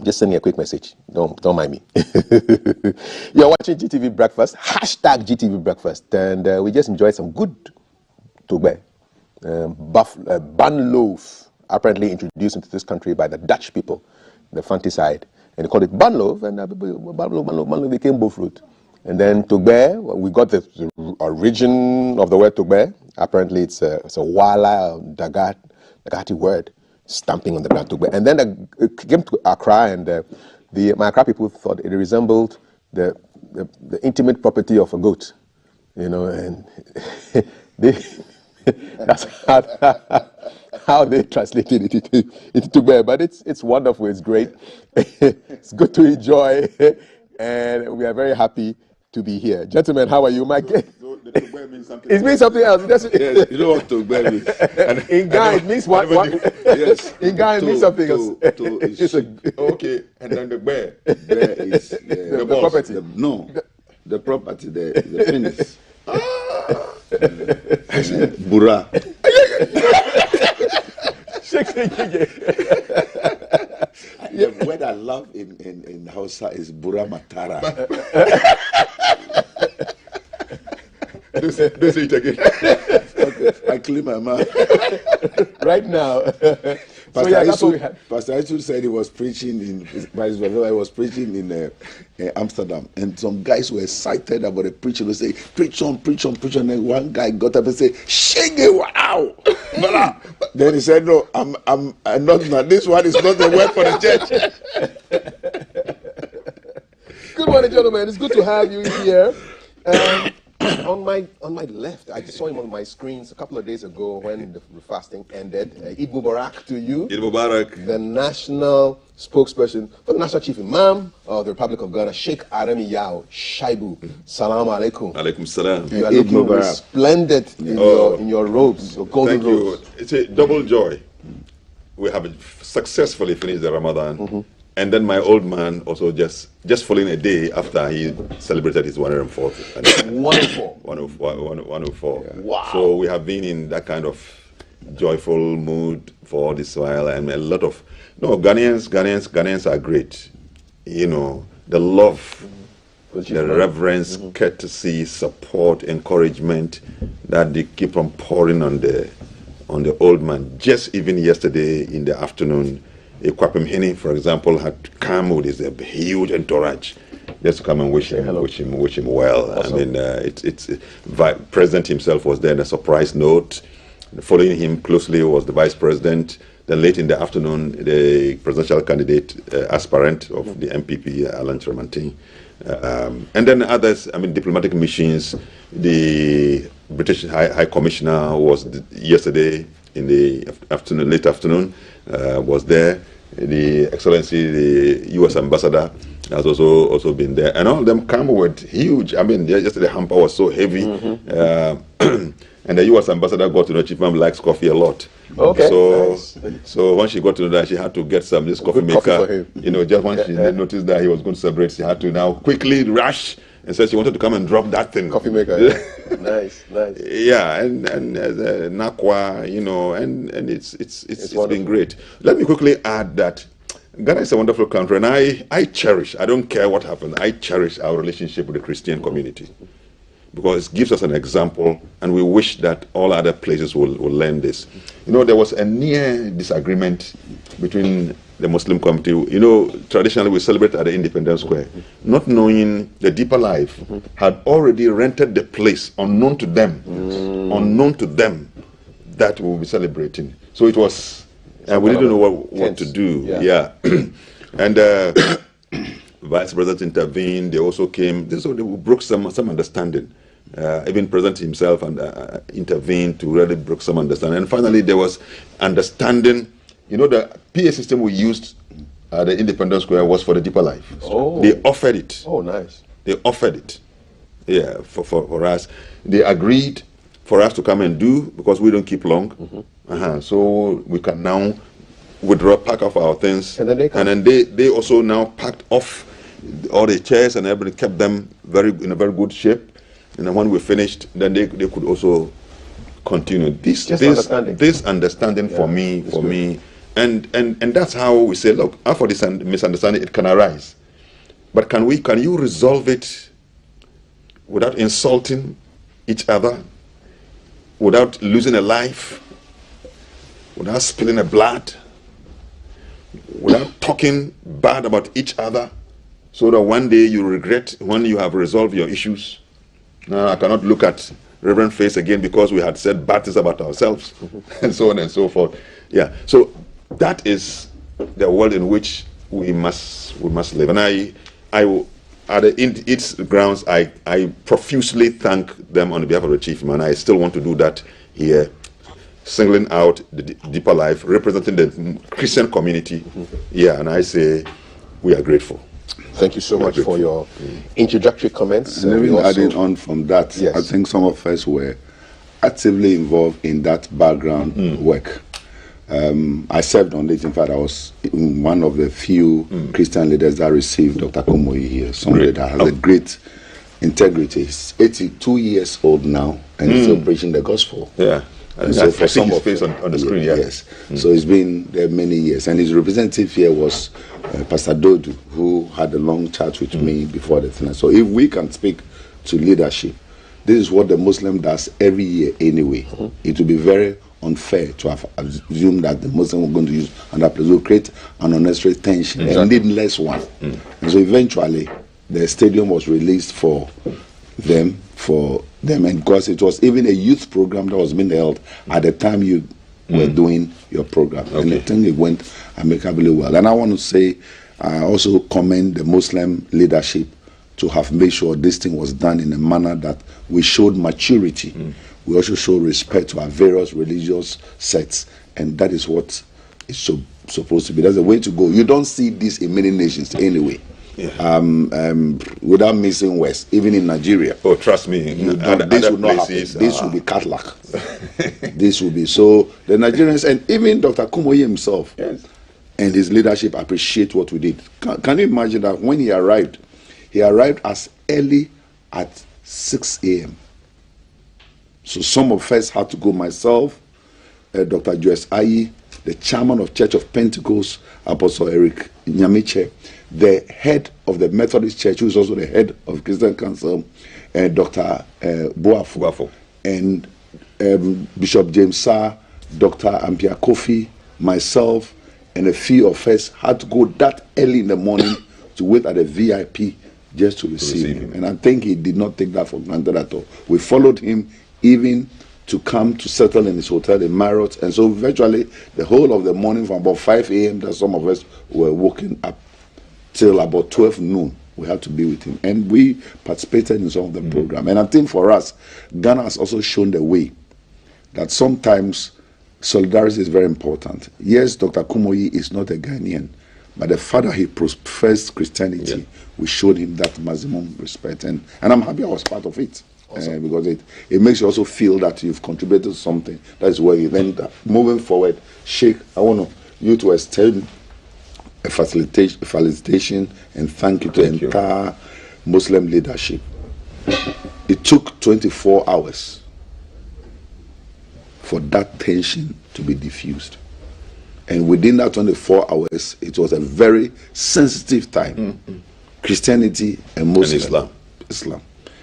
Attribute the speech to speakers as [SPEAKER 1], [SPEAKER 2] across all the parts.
[SPEAKER 1] Just send me a quick message. Don't mind me. You're watching GTV Breakfast, hashtag GTV Breakfast, and we just enjoyed some good togbe, bun loaf, apparently introduced into this country by the Dutch people, the Fanti side, and they called it bun loaf, and bun loaf became both fruit. And then togbe, we got the origin of the word togbe. Apparently, it's a Wala Dagati word, stamping on the ground togbe. And then it came to Accra, and my Accra people thought it resembled the intimate property of a goat, and that's how they translated it into togbe. But it's wonderful. It's great. It's good to enjoy, and we are very happy to be here. Gentlemen, how are you, Mike?
[SPEAKER 2] So the togbe means something.
[SPEAKER 1] It means something else.
[SPEAKER 2] Yes, you know what togbe means.
[SPEAKER 1] In Ghana, it means what?
[SPEAKER 2] Yes.
[SPEAKER 1] In Ghana, it means something else.
[SPEAKER 2] Okay, and then the bear is the boss,
[SPEAKER 1] property.
[SPEAKER 2] The property, the penis. Bura. The word I love in Hausa is Bura Matara. This it again. Okay, I clean my mouth.
[SPEAKER 1] Right now.
[SPEAKER 2] Pastor Isu said he was preaching in Amsterdam, and some guys were excited about the preaching. They say, preach on, and then one guy got up and said, "Shege wow!" Then he said, "No, I'm not. This one is not the word for the church."
[SPEAKER 1] Good morning, gentlemen. It's good to have you here. On my left, I saw him on my screens a couple of days ago when the fasting ended. Eid Mubarak to you.
[SPEAKER 2] Eid Mubarak.
[SPEAKER 1] The national spokesperson for the National Chief Imam of the Republic of Ghana, Sheikh Arami Yao Shaibu. Salam alaikum.
[SPEAKER 2] Alaikum salam.
[SPEAKER 1] You are looking resplendent in your robes, your golden robes.
[SPEAKER 3] Thank you. It's a double joy. We have successfully finished the Ramadan. Mm-hmm. And then my old man also just following a day after he celebrated his 104th. 104. Yeah.
[SPEAKER 1] Wow.
[SPEAKER 3] So we have been in that kind of joyful mood for all this while, and a lot of Ghanaians are great. The love, the reverence, courtesy, support, encouragement that they keep on pouring on the old man. Just even yesterday in the afternoon, Kwapim Hini, for example, had come with his huge entourage just to come and wish him well.
[SPEAKER 1] Awesome.
[SPEAKER 3] I mean, President himself was there in a surprise note. Following him closely was the Vice President. Then late in the afternoon, the presidential candidate, aspirant of the MPP, Alan Tremantin. And then others, I mean, diplomatic missions. The British High Commissioner was yesterday in the afternoon, late afternoon, was there. The Excellency, the U.S. Ambassador, has also been there, and all of them come with huge. I mean, yesterday the hamper was so heavy, and the U.S. Ambassador got to know Chief Imam likes coffee a lot.
[SPEAKER 1] Okay.
[SPEAKER 3] So when she got to know that, she had to get this coffee maker. Just once she noticed that he was going to celebrate, she had to now quickly rush and said she wanted to come and drop that thing.
[SPEAKER 1] Coffee maker. Yeah. Nice.
[SPEAKER 3] Yeah, and Nakwa, and it's been great. Let me quickly add that Ghana is a wonderful country, and I cherish, I don't care what happens, I cherish our relationship with the Christian community, because it gives us an example, and we wish that all other places will learn this. There was a near disagreement between the Muslim community. Traditionally we celebrate at the Independence Square, not knowing the Deeper Life had already rented the place unknown to them that we will be celebrating. So it was, we didn't know what to do. Yeah. And Vice President intervened. They also came. They broke some understanding. Even President himself intervened to really break some understanding. And finally, there was understanding. The PA system we used at the Independence Square was for the Deeper Life.
[SPEAKER 1] Oh.
[SPEAKER 3] They offered it.
[SPEAKER 1] Oh, nice.
[SPEAKER 3] They offered it. Yeah, for us. They agreed for us to come and do, because we don't keep long. So we can now withdraw, pack off our things.
[SPEAKER 1] And then they come.
[SPEAKER 3] And then they also now packed off all the chairs and everything, kept them in a very good shape. And then when we finished, then they could also continue. This understanding for me And that's how we say, look, after this misunderstanding, it can arise. But can you resolve it without insulting each other, without losing a life, without spilling a blood, without talking bad about each other, so that one day you regret when you have resolved your issues? Now, I cannot look at Reverend Face again because we had said bad things about ourselves, and so on and so forth. Yeah, so that is the world in which we must live. And in its grounds, I profusely thank them on behalf of the chief man. I still want to do that here, singling out the Deeper Life, representing the Christian community. Yeah, and I say we are grateful.
[SPEAKER 1] Thank you so much for your introductory comments.
[SPEAKER 2] And even adding on from that,
[SPEAKER 1] yes.
[SPEAKER 2] I think some of us were actively involved in that background work. I served on it. In fact, I was one of the few Christian leaders that received Dr. Kumuyi here. Somebody that has a great integrity. He's 82 years old now, and he's still preaching the gospel.
[SPEAKER 3] Yeah.
[SPEAKER 2] And so for some of
[SPEAKER 3] face on the screen, yeah.
[SPEAKER 2] Yes. So he's been there many years, and his representative here was Pastor Dodu, who had a long chat with me before the thing. So if we can speak to leadership, this is what the Muslim does every year anyway. It will be very unfair to have assumed that the Muslim were going to use another place. It will create an unnecessary tension, and needless one. And so eventually, the stadium was released for them, and because it was even a youth program that was being held at the time you were doing your program. And I think it went amicably well. And I want to say, I also commend the Muslim leadership to have made sure this thing was done in a manner that we showed maturity. We also show respect to our various religious sects, and that is what is supposed to be. That's the way to go. You don't see this in many nations anyway. Yeah. Without missing West, even in Nigeria.
[SPEAKER 3] Oh, trust me.
[SPEAKER 2] This would not happen. This will be Catholic. This will be so. The Nigerians and even Dr. Kumuyi himself and his leadership appreciate what we did. Can you imagine that when he arrived as early at 6 a.m. So some of us had to go. Myself, Dr. Joyce Ayi, the chairman of Church of Pentecost, Apostle Eric Nyamiche, the head of the Methodist Church, who is also the head of Christian Council, Dr. Boafo, and Bishop James Sarr, Dr. Ampia Kofi, myself, and a few of us had to go that early in the morning to wait at a VIP just to receive him. And I think he did not take that for granted at all. We followed him even to come to settle in his hotel in Marriott. And so virtually the whole of the morning from about 5 a.m. that some of us were waking up till about 12 noon. We had to be with him. And we participated in some of the program. And I think for us, Ghana has also shown the way that sometimes solidarity is very important. Yes, Dr. Kumuyi is not a Ghanaian, but the fact that he professed Christianity, we showed him that maximum respect. And I'm happy I was part of it. Awesome. Because it makes you also feel that you've contributed to something. That's where you then, moving forward, Sheikh, I want you to extend a felicitation and thank you to the entire Muslim leadership. It took 24 hours for that tension to be diffused. And within that 24 hours, it was a very sensitive time. Christianity and Muslim. Islam.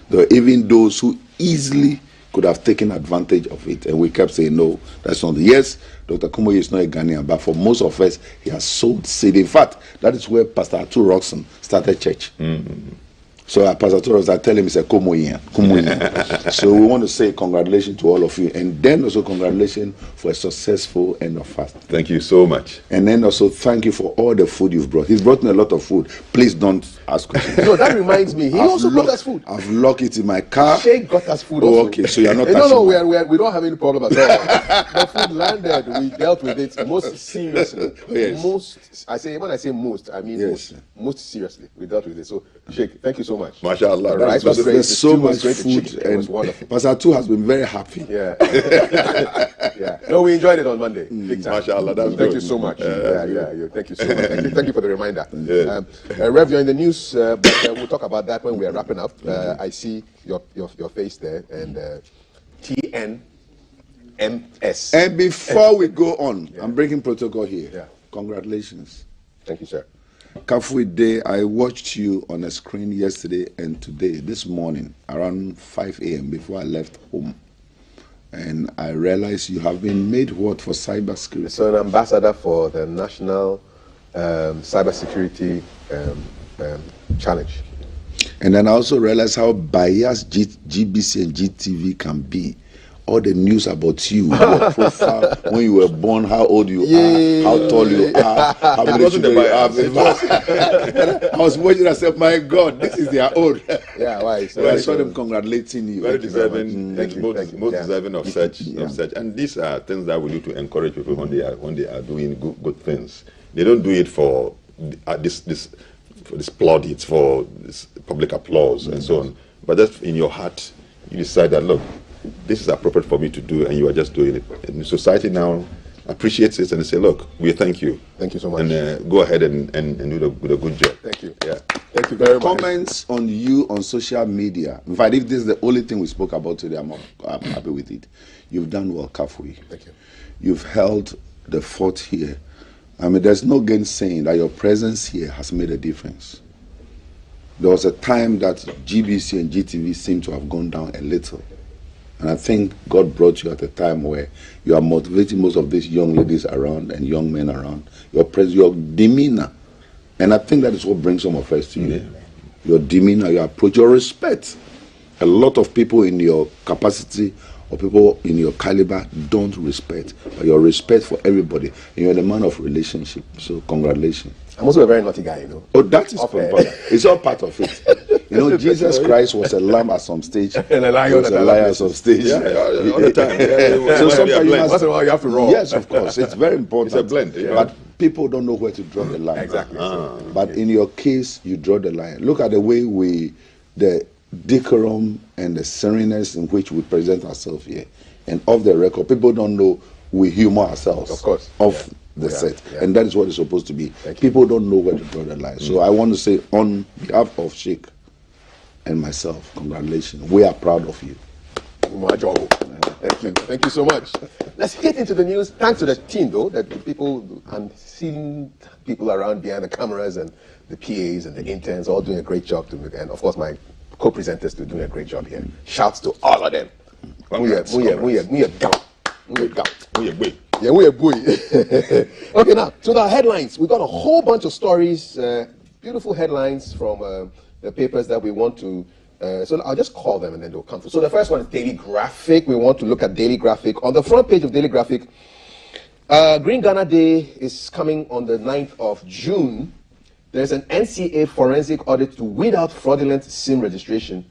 [SPEAKER 2] There were even those who easily could have taken advantage of it. And we kept saying, no, that's not. Yes, Dr. Kumuyi is not a Ghanaian, but for most of us, he has sowed seed. In fact, that is where Pastor Atu Roxon started church. So Pastor Atu Roxon, I tell him he's a Kumuyian. So we want to say congratulations to all of you. And then also congratulations for a successful end of fast.
[SPEAKER 3] Thank you so much.
[SPEAKER 2] And then also thank you for all the food you've brought. He's brought me a lot of food. Please don't ask questions.
[SPEAKER 1] No, that reminds me. He also brought us food.
[SPEAKER 2] I've locked it in my car.
[SPEAKER 1] Sheikh got us food.
[SPEAKER 2] Oh, okay. So you're not.
[SPEAKER 1] No, we don't have any problem at all. The food landed. We dealt with it most seriously. When I say most, I mean most seriously. We dealt with it. So Sheikh, thank you so much.
[SPEAKER 3] MashaAllah.
[SPEAKER 1] Rice was great.
[SPEAKER 2] There's so much food,
[SPEAKER 1] it was wonderful.
[SPEAKER 2] Pastor Tu has been very happy.
[SPEAKER 1] Yeah. No, we enjoyed it on Monday. Big time.
[SPEAKER 3] MashaAllah. That's
[SPEAKER 1] Thank you so much. Thank you so much. Thank you for the reminder. Rev, you're in the news, but we'll talk about that when we are wrapping up. I see your face there, and TN MS.
[SPEAKER 2] And before we go on, I'm breaking protocol here.
[SPEAKER 1] Yeah.
[SPEAKER 2] Congratulations.
[SPEAKER 1] Thank you, sir.
[SPEAKER 2] Kafui Dey, I watched you on a screen yesterday and today, this morning, around 5 a.m. before I left home. And I realized you have been made what for cybersecurity?
[SPEAKER 1] So an ambassador for the National Cybersecurity Challenge.
[SPEAKER 2] And then I also realized how biased GBC and GTV can be. All the news about you, your profile, when you were born, how old you are, how tall you are, how many children you have. I was watching myself, my God, this is their own.
[SPEAKER 1] Yeah, why?
[SPEAKER 2] So I saw them congratulating you.
[SPEAKER 3] Very deserving,
[SPEAKER 1] Thank you.
[SPEAKER 3] most deserving of such. And these are things that we need to encourage people when they are doing good things. They don't do it for this plaudits, for this public applause and so on. But that's in your heart. You decide that, look, this is appropriate for me to do, and you are just doing it. And society now appreciates it and they say, look, we thank you.
[SPEAKER 1] Thank you so much.
[SPEAKER 3] And go ahead and do a good job.
[SPEAKER 1] Thank you.
[SPEAKER 3] Yeah.
[SPEAKER 1] Thank you very much.
[SPEAKER 2] Comments on you on social media. In fact, if this is the only thing we spoke about today, I'm happy with it. You've done well, Kafui.
[SPEAKER 1] Thank you.
[SPEAKER 2] You've held the fort here. I mean, there's no gainsaying that your presence here has made a difference. There was a time that GBC and GTV seemed to have gone down a little. And I think God brought you at a time where you are motivating most of these young ladies around and young men around. Your demeanor. And I think that is what brings some of us to you. Yeah. Your demeanor, your approach, your respect. A lot of people in your capacity or people in your caliber don't respect. But your respect for everybody. And you're the man of relationship. So congratulations.
[SPEAKER 1] I'm also a very naughty guy, you know.
[SPEAKER 2] Oh, that is it's all part of it. You know, Jesus Christ was a lamb at some stage,
[SPEAKER 1] and a lion
[SPEAKER 2] at some stage.
[SPEAKER 3] Yeah, all the time. Yeah.
[SPEAKER 2] So sometimes you
[SPEAKER 1] once in a while you have to roll.
[SPEAKER 2] Yes, of course, it's very important.
[SPEAKER 3] It's a blend, yeah.
[SPEAKER 2] But people don't know where to draw the line.
[SPEAKER 1] Exactly.
[SPEAKER 2] But in your case, you draw the line. Look at the way the decorum and the sereneness in which we present ourselves here, and off the record, people don't know we humor ourselves.
[SPEAKER 1] Of course.
[SPEAKER 2] The set, and that is what it's supposed to be.
[SPEAKER 1] Thank
[SPEAKER 2] People don't know where to draw the line. So I want to say, on behalf of Sheikh and myself, congratulations. We are proud of you.
[SPEAKER 1] Thank you. Thank you so much. Let's get into the news. Thanks to the team, though, that the people, I'm seeing people around behind the cameras and the PAs and the interns all doing a great job. And of course, my co-presenters are doing a great job here. Shouts to all of them. Yeah, we are boy. Okay, now, to the headlines. We got a whole bunch of stories, beautiful headlines from the papers that we want to, so I'll just call them and then they'll come through. So the first one is Daily Graphic. We want to look at Daily Graphic. On the front page of Daily Graphic, Green Ghana Day is coming on the 9th of June. There's an NCA forensic audit to weed out fraudulent SIM registration.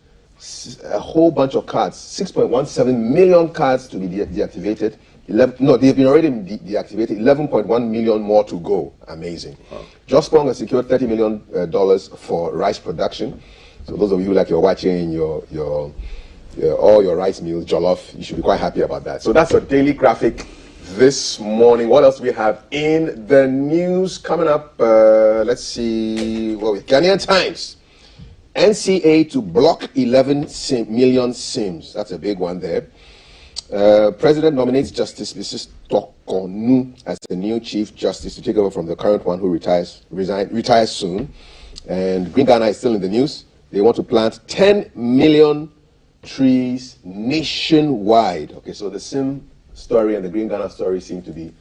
[SPEAKER 1] A whole bunch of cards, 6.17 million cards to be deactivated. They've been already deactivated. 11.1 million more to go. Amazing. Wow. Jospong has secured $30 million for rice production. So those of you like you're watching your all your rice meals, jollof, you should be quite happy about that. So that's a Daily Graphic this morning. What else do we have in the news coming up? Let's see. Well, Ghanaian Times. NCA to block 11 million SIMs. That's a big one there. President nominates Justice Mrs. Tokonu as the new Chief Justice to take over from the current one who retires soon. And Green Ghana is still in the news. They want to plant 10 million trees nationwide. Okay, so the SIM story and the Green Ghana story seem to be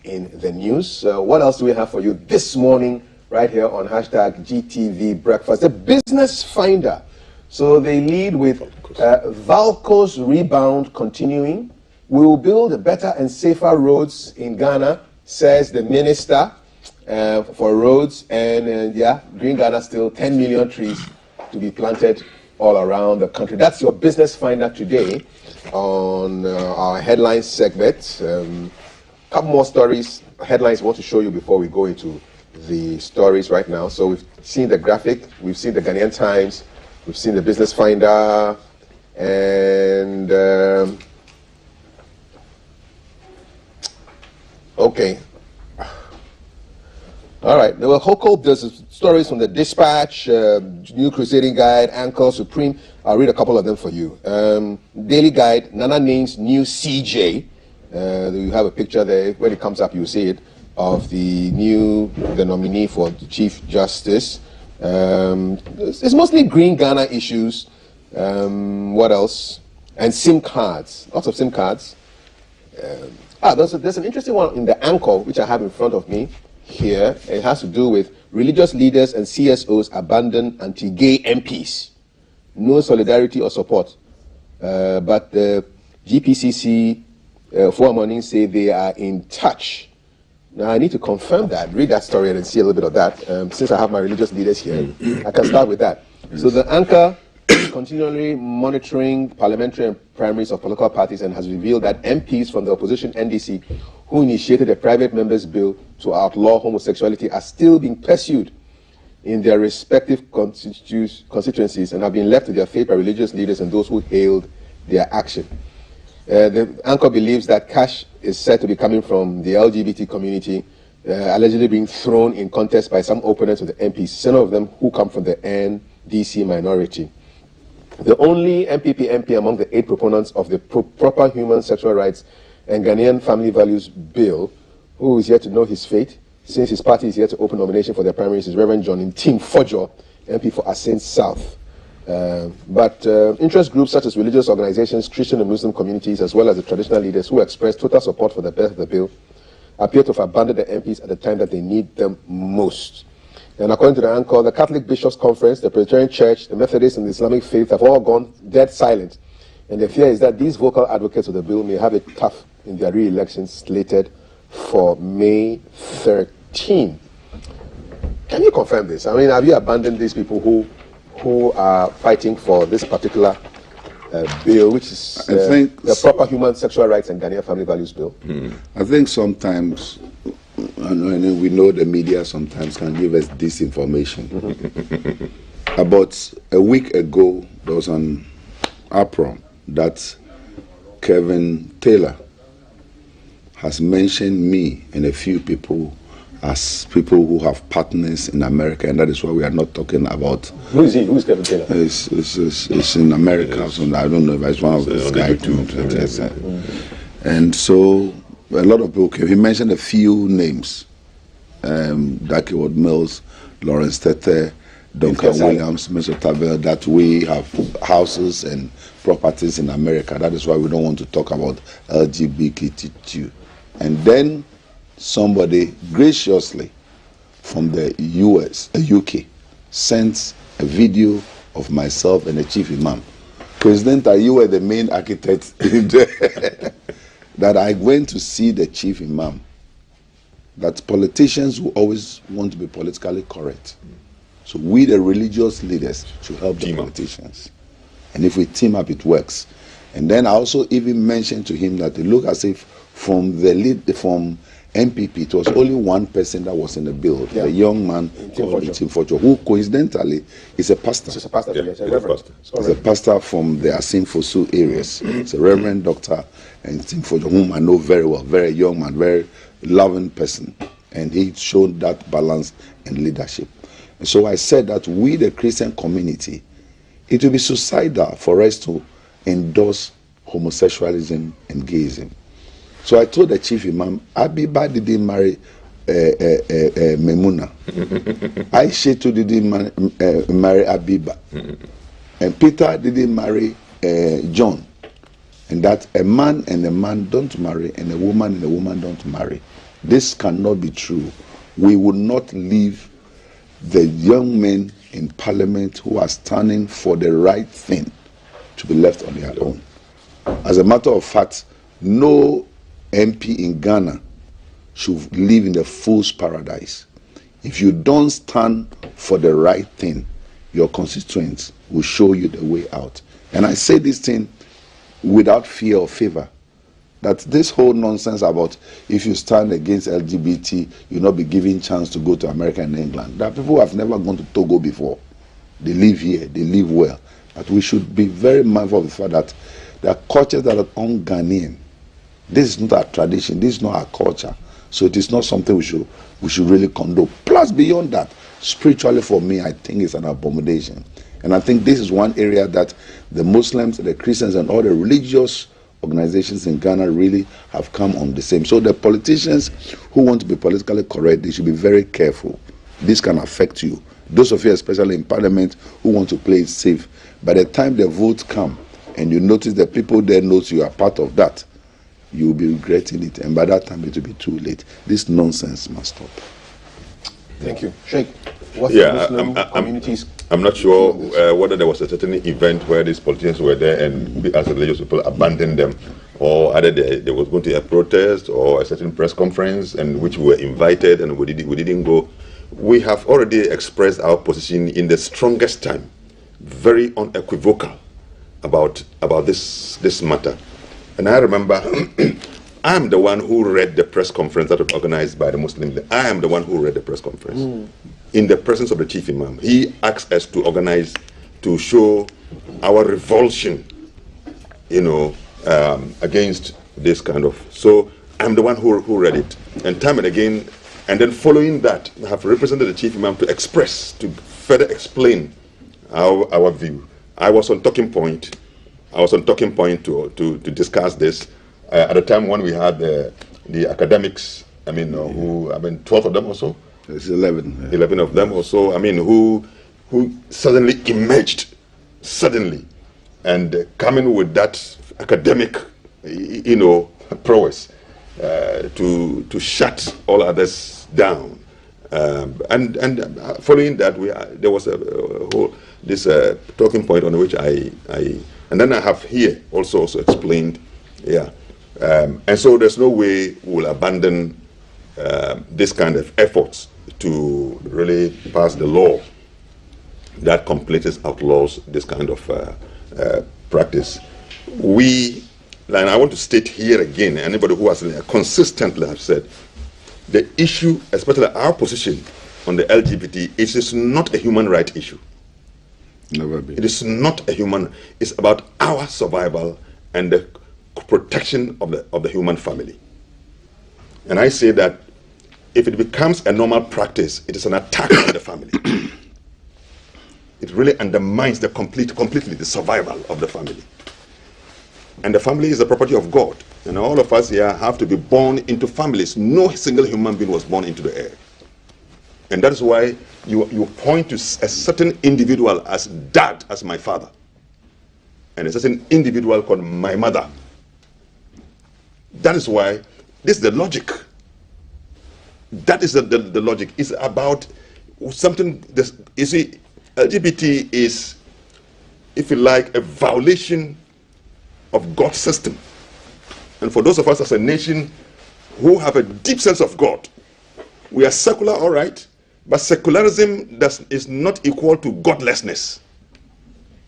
[SPEAKER 1] in the news. What else do we have for you this morning right here on hashtag GTV Breakfast? The Business Finder. So they lead with Valco's rebound continuing. We will build better and safer roads in Ghana, says the minister for roads. And Green Ghana still 10 million trees to be planted all around the country. That's your Business Finder today on our headlines segment. Couple more stories, headlines we want to show you before we go into the stories right now. So we've seen the graphic, we've seen the Ghanaian Times, we've seen the Business Finder, and okay. All right. Well, Hoko, there's stories from the Dispatch, New Crusading Guide, Anchor, Supreme. I'll read a couple of them for you. Daily Guide, Nana Name's new CJ. You have a picture there. When it comes up, you'll see it, of the nominee for the Chief Justice. It's mostly green Ghana issues. What else? And SIM cards. Lots of SIM cards. There's an interesting one in the Anchor, which I have in front of me here. It has to do with religious leaders and CSOs abandon anti-gay MPs. No solidarity or support. But the GPCC for morning say they are in touch. Now I need to confirm that. Read that story and see a little bit of that. Since I have my religious leaders here, I can start with that. So the Anchor is continually monitoring parliamentary and primaries of political parties and has revealed that MPs from the opposition NDC who initiated a private members bill to outlaw homosexuality are still being pursued in their respective constituencies and have been left to their fate by religious leaders and those who hailed their action. The Anchor believes that cash is said to be coming from the LGBT community, allegedly being thrown in contest by some opponents of the MPs, some of them who come from the NDC minority. The only MPP MP among the 8 proponents of the Proper Human Sexual Rights and Ghanaian Family Values Bill, who is yet to know his fate, since his party is yet to open nomination for their primaries, is Reverend John Tim Fojo, MP for Assin South. But interest groups such as religious organizations, Christian and Muslim communities, as well as the traditional leaders who expressed total support for the birth of the bill, appear to have abandoned the MPs at the time that they need them most. And according to the Anchor, the Catholic Bishops' Conference, the Presbyterian Church, the Methodists, and the Islamic faith have all gone dead silent. And the fear is that these vocal advocates of the bill may have it tough in their re-election slated for May 13. Can you confirm this? I mean, have you abandoned these people who are fighting for this particular bill, which is the Proper Human Sexual Rights and Ghanaian Family Values Bill?
[SPEAKER 2] I think sometimes, and we know the media sometimes can give us disinformation. About a week ago, there was an uproar that Kevin Taylor has mentioned me and a few people as people who have partners in America, and that is why we are not talking about.
[SPEAKER 1] Who is he? Who is Kevin Taylor?
[SPEAKER 2] It's in America, yes. So I don't know if it's one of these guys too. Yes. And so a lot of people came. He mentioned a few names: Darkywood Mills, Lawrence Tete, Duncan Williams, Mr. Tabel, that we have houses and properties in America. That is why we don't want to talk about LGBTQ. And then somebody graciously from the UK, sent a video of myself and the chief imam. President, you were the main architect that I went to see the chief imam. That politicians will always want to be politically correct. So we, the religious leaders, should help the politicians. And if we team up, it works. And then I also even mentioned to him that it looked as if from MPP, it was only one person that was in the bill, the young man called Tim Fojo, who coincidentally is a pastor. He's a pastor. He's a pastor from the Asin Fosu areas. It's a Reverend Doctor and Tim Fojo, whom I know very well, very young man, very loving person. And he showed that balance and leadership. And so I said that we, the Christian community, it will be suicidal for us to endorse homosexualism and gayism. So I told the chief imam, Abiba didn't marry Memuna. Aisha too didn't marry Abiba. And Peter didn't marry John. And that a man and a man don't marry, and a woman don't marry. This cannot be true. We will not leave the young men in parliament who are standing for the right thing to be left on their own. As a matter of fact, no MP in Ghana should live in the fool's paradise. If you don't stand for the right thing, your constituents will show you the way out. And I say this thing without fear or favor, that this whole nonsense about if you stand against LGBT, you'll not be given chance to go to America and England. There are people who have never gone to Togo before. They live here, they live well. But we should be very mindful of the fact that there are cultures that are un-Ghanaian. This is not our tradition, this is not our culture. So it is not something we should really condone. Plus, beyond that, spiritually for me, I think it's an abomination. And I think this is one area that the Muslims, the Christians, and all the religious organizations in Ghana really have come on the same. So the politicians who want to be politically correct, they should be very careful. This can affect you. Those of you, especially in parliament, who want to play it safe, by the time the votes come and you notice that people there knows you are part of that, you will be regretting it. And by that time, it will be too late. This nonsense must stop.
[SPEAKER 1] Thank you. Sheikh, what's the Muslim communities?
[SPEAKER 3] I'm not sure whether there was a certain event where these politicians were there and we as religious people abandoned them, or either there was going to be a protest or a certain press conference in which we were invited and we didn't go. We have already expressed our position in the strongest time, very unequivocal about this matter. And I remember I am the one who read the press conference that was organized by the Muslim League. I am the one who read the press conference in the presence of the chief imam. He asked us to organize, to show our revulsion, against this kind of. So I'm the one who read it, and time and again. And then following that, I have represented the chief imam to express, to further explain our view. I was on talking point. To discuss this at the time when we had the academics. 12 of them or so.
[SPEAKER 2] It's 11. Yeah.
[SPEAKER 3] 11 of them or so. Who suddenly emerged, and coming with that academic, prowess. To shut all others down, and following that, there was a whole talking point on which and then I have here also explained, and so there's no way we'll abandon this kind of efforts to really pass the law that completely outlaws this kind of practice. And I want to state here again, anybody who has consistently have said, the issue, especially our position on the LGBT, it is not a human right issue.
[SPEAKER 2] Never been.
[SPEAKER 3] It is not a human. It's about our survival and the protection of the human family. And I say that if it becomes a normal practice, it is an attack on the family. It really undermines completely the survival of the family. And the family is the property of God. And all of us here have to be born into families. No single human being was born into the air. And that is why you point to a certain individual as dad, as my father. And a certain individual called my mother. That is why this is the logic. That is the logic. It's about something. You see, LGBT is, if you like, a violation of God's system. And for those of us as a nation who have a deep sense of God, we are secular, all right, but secularism is not equal to godlessness.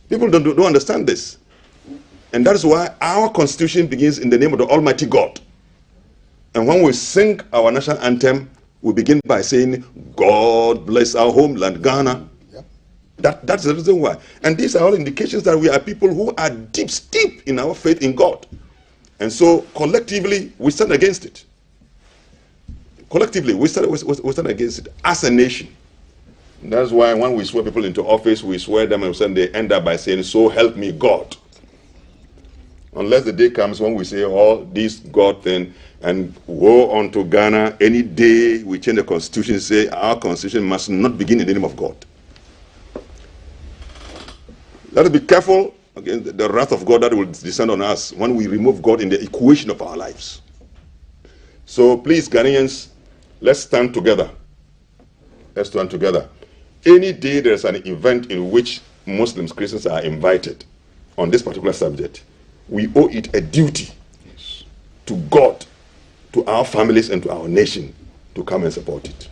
[SPEAKER 3] People don't understand this. And that is why our constitution begins in the name of the Almighty God. And when we sing our national anthem, we begin by saying, God bless our homeland, Ghana. That's the reason why. And these are all indications that we are people who are steep in our faith in God. And so collectively, we stand against it. Collectively, we stand against it as a nation. And that's why when we swear people into office, we swear them and they end up by saying, so help me God. Unless the day comes when we say all this God thing and woe unto Ghana, any day we change the constitution, say our constitution must not begin in the name of God. Let us be careful against the wrath of God that will descend on us when we remove God in the equation of our lives. So please, Ghanaians, let's stand together. Let's stand together. Any day there's an event in which Muslims, Christians are invited on this particular subject, we owe it a duty to God, to our families, and to our nation to come and support it.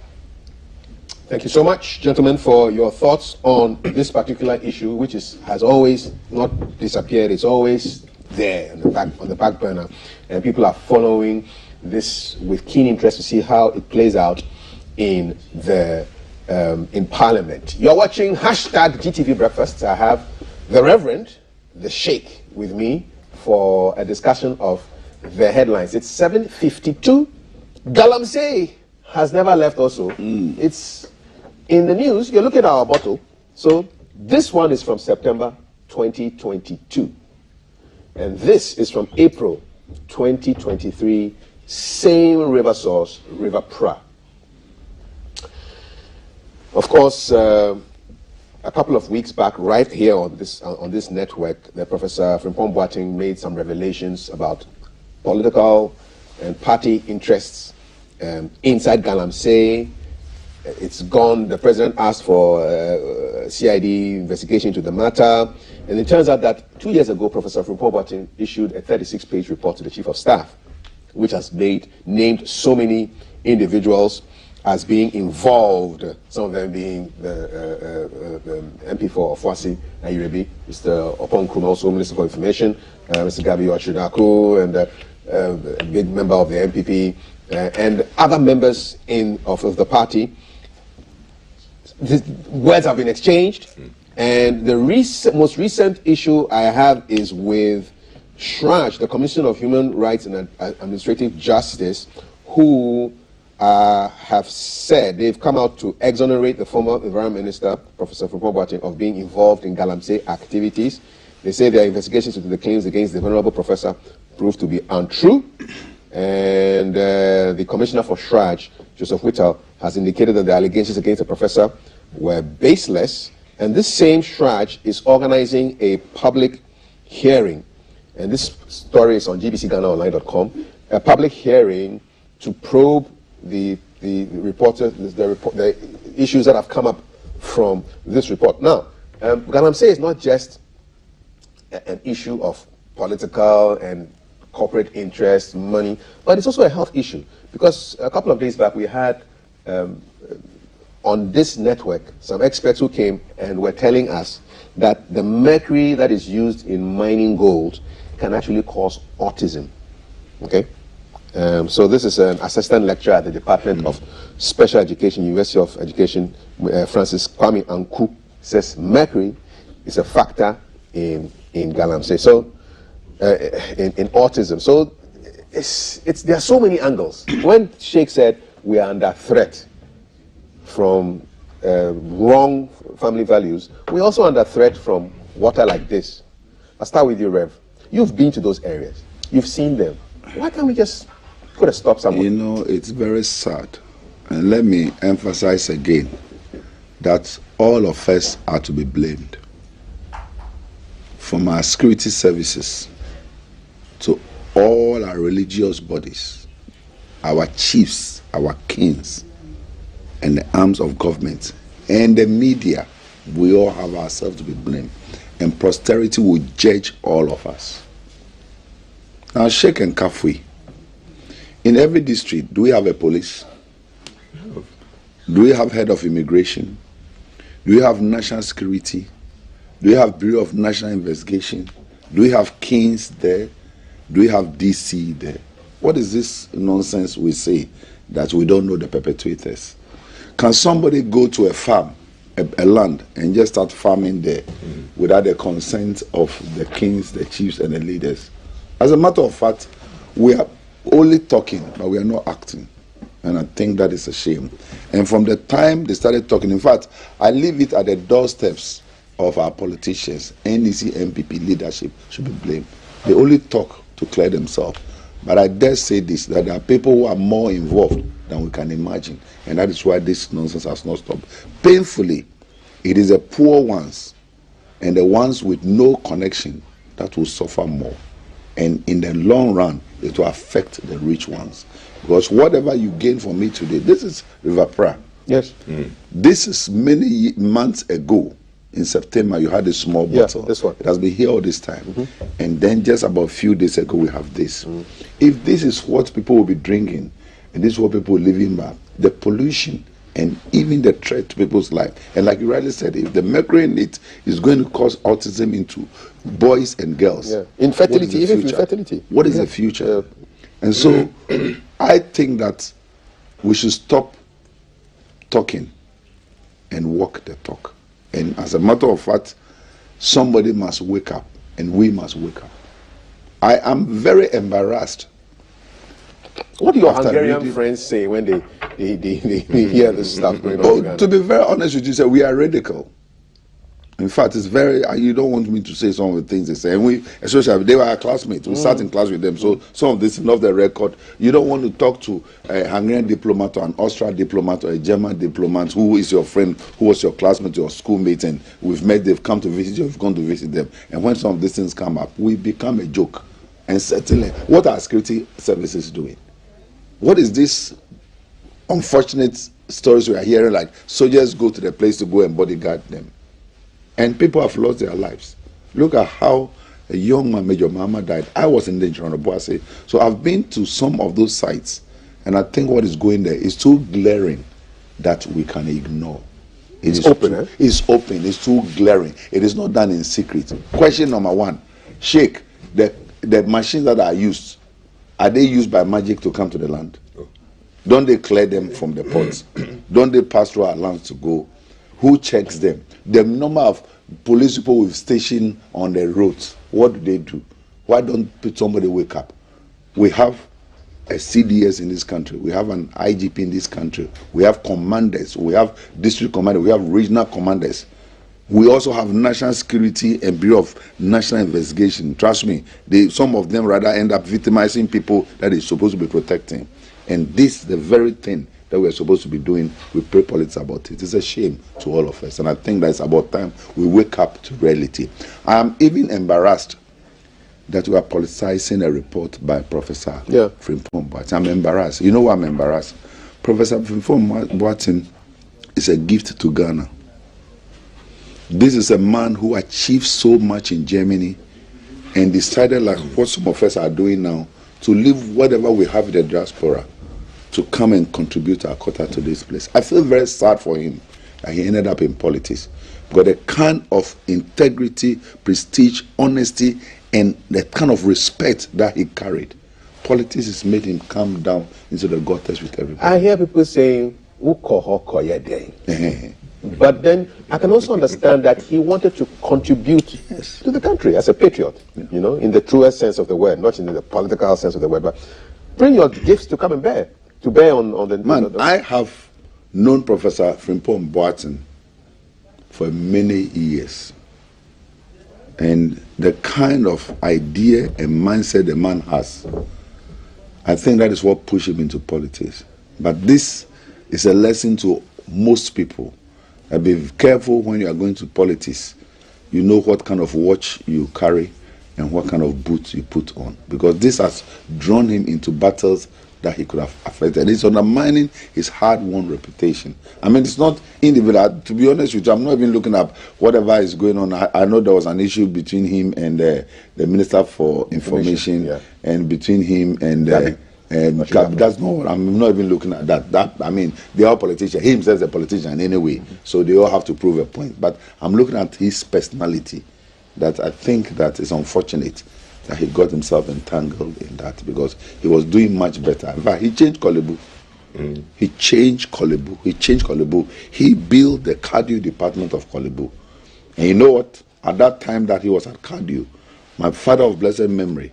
[SPEAKER 1] Thank you so much, gentlemen, for your thoughts on this particular issue, which has always not disappeared. It's always there on the back burner, and people are following this with keen interest to see how it plays out in Parliament. You're watching #GTV Breakfast. I have the Reverend, the Sheikh, with me for a discussion of the headlines. It's 7:52 Galamsey has never left also. It's in the news. You look at our bottle. So this one is from September 2022. And this is from April 2023. Same river source, River Pra. Of course, a couple of weeks back, right here on this network, the Professor Frimpong Boateng made some revelations about political and party interests inside Galamsey. It's gone. The president asked for CID investigation into the matter, and it turns out that 2 years ago, Professor Frimpong Boateng issued a 36-page report to the Chief of Staff, which has named so many individuals as being involved, some of them being the MP for Ofuasi Nairebi, Mr. Opon Nkrumah, also Minister for Information, Mr. Gabi Ochidaku, and a big member of the MPP, and other members of the party. The words have been exchanged, and the most recent issue I have is with SHRAJ, the Commission of Human Rights and Administrative Justice, who have said they've come out to exonerate the former Environment Minister, Professor Frimpong Boateng, of being involved in Galamsey activities. They say their investigations into the claims against the Venerable Professor proved to be untrue. And the Commissioner for SHRAJ, Joseph Whittle, has indicated that the allegations against the professor were baseless. And this same SHRAJ is organizing a public hearing. And this story is on gbcghanaonline.com. A public hearing to probe the issues that have come up from this report. Now, Galamsey is not just an issue of political and corporate interest, money, but it's also a health issue, because a couple of days back we had on this network some experts who came and were telling us that the mercury that is used in mining gold can actually cause autism. Okay? So this is an assistant lecturer at the Department of Special Education, University of Education, Francis Kwame Anku, says mercury is a factor in Galamsey. So in autism. So there are so many angles. When Sheikh said we are under threat from wrong family values, we're also under threat from water like this. I'll start with you, Rev. You've been to those areas. You've seen them. Why can't we just put a stop somewhere?
[SPEAKER 2] You know, it's very sad. And let me emphasize again that all of us are to be blamed. From our security services to all our religious bodies, our chiefs, our kings, and the arms of government, and the media, we all have ourselves to be blamed. And posterity will judge all of us. Now, Sheikh and Kafui, in every district, do we have a police? Do we have head of immigration? Do we have national security? Do we have Bureau of National Investigation? Do we have kings there? Do we have DC there? What is this nonsense we say that we don't know the perpetrators? Can somebody go to a farm, a land, and just start farming there without the consent of the kings, the chiefs, and the leaders? As a matter of fact, we are only talking, but we are not acting. And I think that is a shame. And from the time they started talking, in fact, I leave it at the doorsteps of our politicians. NDC, MPP leadership should be blamed. They only talk to clear themselves. But I dare say this, that there are people who are more involved than we can imagine. And that is why this nonsense has not stopped. Painfully, it is the poor ones and the ones with no connection that will suffer more. And in the long run, it will affect the rich ones. Because whatever you gain from me today, this is River Pra.
[SPEAKER 1] Yes.
[SPEAKER 2] This is many months ago. In September, you had a small bottle.
[SPEAKER 1] This one.
[SPEAKER 2] It has been here all this time. And then just about a few days ago, we have this. If this is what people will be drinking, and this is what people are living by, the pollution and even the threat to people's life. And like you rightly said, if the mercury in it is going to cause autism into boys and girls.
[SPEAKER 1] Yeah. Infertility, even infertility.
[SPEAKER 2] What is the future? And so I think that we should stop talking and walk the talk. And as a matter of fact, somebody must wake up, and we must wake up. I am very embarrassed
[SPEAKER 1] What do your
[SPEAKER 2] After
[SPEAKER 1] Hungarian
[SPEAKER 2] reading-
[SPEAKER 1] friends say when they hear this stuff going on? in
[SPEAKER 2] Oh,
[SPEAKER 1] Ghana?
[SPEAKER 2] to be very honest with you, sir, we are radical. In fact, it's very. You don't want me to say some of the things they say, and we, especially they were our classmates. We sat in class with them, so some of this is off the record. You don't want to talk to a Hungarian diplomat or an Austrian diplomat or a German diplomat who is your friend, who was your classmate, your schoolmate, and we've met. They've come to visit you. We've gone to visit them, and when some of these things come up, we become a joke. And certainly, what are security services doing? What is this unfortunate stories we are hearing? Like soldiers go to the place to go and bodyguard them. And people have lost their lives. Look at how a young man, Major Mahama, died. I was in the Boise. So I've been to some of those sites, and I think what is going there is too glaring that we can ignore.
[SPEAKER 1] It's open, eh?
[SPEAKER 2] It's open. It's too glaring. It is not done in secret. Question number one, Sheikh, the machines that are used, are they used by magic to come to the land? Don't they clear them from the ports? Don't they pass through our lands to go? Who checks them? The number of police people we've stationed on the roads, what do they do? Why don't somebody wake up? We have a CDS in this country. We have an IGP in this country. We have commanders. We have district commanders. We have regional commanders. We also have National Security and Bureau of National Investigation. Trust me, some of them rather end up victimizing people that they're supposed to be protecting. And this is the very thing that we're supposed to be doing. We pray politics about it. It's a shame to all of us. And I think that it's about time we wake up to reality. I am even embarrassed that we are politicizing a report by Professor Frimpong Boateng. I'm embarrassed. You know why I'm embarrassed? Professor Frimpong Boateng is a gift to Ghana. This is a man who achieved so much in Germany and decided, like what some of us are doing now, to leave whatever we have in the diaspora to come and contribute our quota to this place. I feel very sad for him that he ended up in politics. But the kind of integrity, prestige, honesty, and the kind of respect that he carried, politics has made him come down into the gutters with everybody.
[SPEAKER 1] I hear people saying, "Ukoho Day." But then I can also understand that he wanted to contribute to the country as a patriot, you know, in the truest sense of the word, not in the political sense of the word, but bring your gifts to come and bear on the...
[SPEAKER 2] Man, I have known Professor Frimpong Boateng for many years. And the kind of idea and mindset the man has, I think that is what pushed him into politics. But this is a lesson to most people. Be careful when you are going to politics. You know what kind of watch you carry and what kind of boots you put on. Because this has drawn him into battles that he could have affected. It's undermining his hard-won reputation. I mean, it's not individual. To be honest with you, I'm not even looking at whatever is going on. I know there was an issue between him and the Minister for Information and between him and... that's not. I'm not even looking at that. I mean, they are politicians. He himself is a politician anyway, so they all have to prove a point. But I'm looking at his personality. That I think that is unfortunate that he got himself entangled in that because he was doing much better. In fact, he changed Kolebu. He changed Kolebu. He built the cardio department of Kolebu. And you know what? At that time that he was at cardio, my father of blessed memory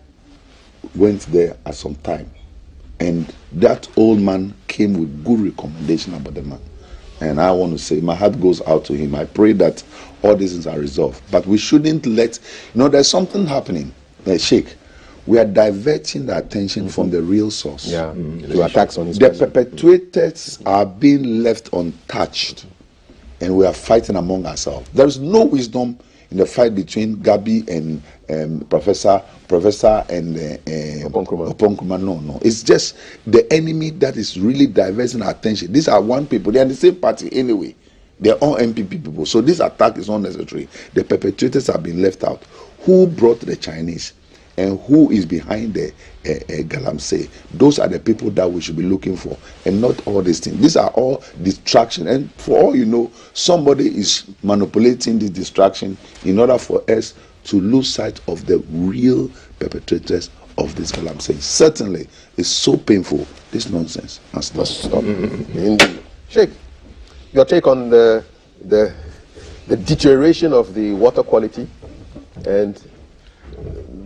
[SPEAKER 2] went there at some time. And that old man came with good recommendation about the man. And I want to say, my heart goes out to him. I pray that all these things are resolved. But we shouldn't there's something happening. Sheikh, we are diverting the attention from the real source.
[SPEAKER 1] To attacks on his
[SPEAKER 2] The
[SPEAKER 1] person.
[SPEAKER 2] perpetrators are being left untouched. And we are fighting among ourselves. There is no wisdom in the fight between Gabi and Professor and Oponkrumah. No. It's just the enemy that is really diverting our attention. These are one people. They are the same party anyway. They are all MPP people. So this attack is unnecessary. The perpetrators have been left out. Who brought the Chinese? And who is behind the Galamsey? Those are the people that we should be looking for, and not all these things. These are all distraction, and for all you know, somebody is manipulating this distraction in order for us to lose sight of the real perpetrators of this Galamsey. Certainly, it's so painful. This nonsense must stop.
[SPEAKER 1] Indeed. Sheikh, your take on the deterioration of the water quality and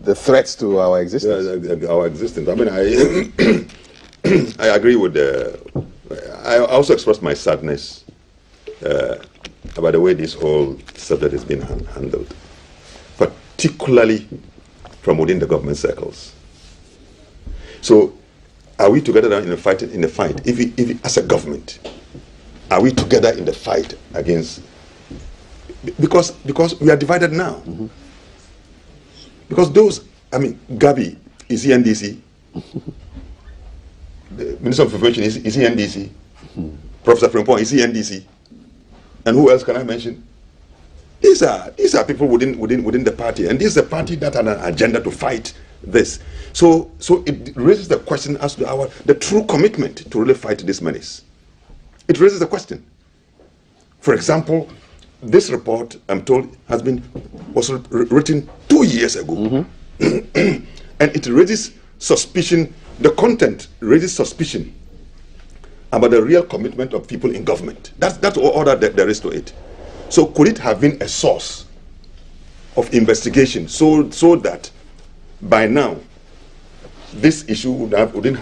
[SPEAKER 1] the threats to our existence.
[SPEAKER 3] Our existence. I mean, I agree with I also expressed my sadness about the way this whole subject is being handled, particularly from within the government circles. So, are we together in the fight? If as a government, are we together in the fight against? Because we are divided now. Mm-hmm. Because those, I mean, Gabi, is he NDC? The Minister of Information, is he NDC? Mm-hmm. Professor Frimpong, is he NDC? And who else can I mention? These are people within the party, and this is a party that had an agenda to fight this. So it raises the question as to the true commitment to really fight this menace. It raises the question. For example, this report, I'm told, was written 2 years ago, mm-hmm. And it raises suspicion. The content raises suspicion about the real commitment of people in government. That's all that there is to it. So could it have been a source of investigation so that by now this issue wouldn't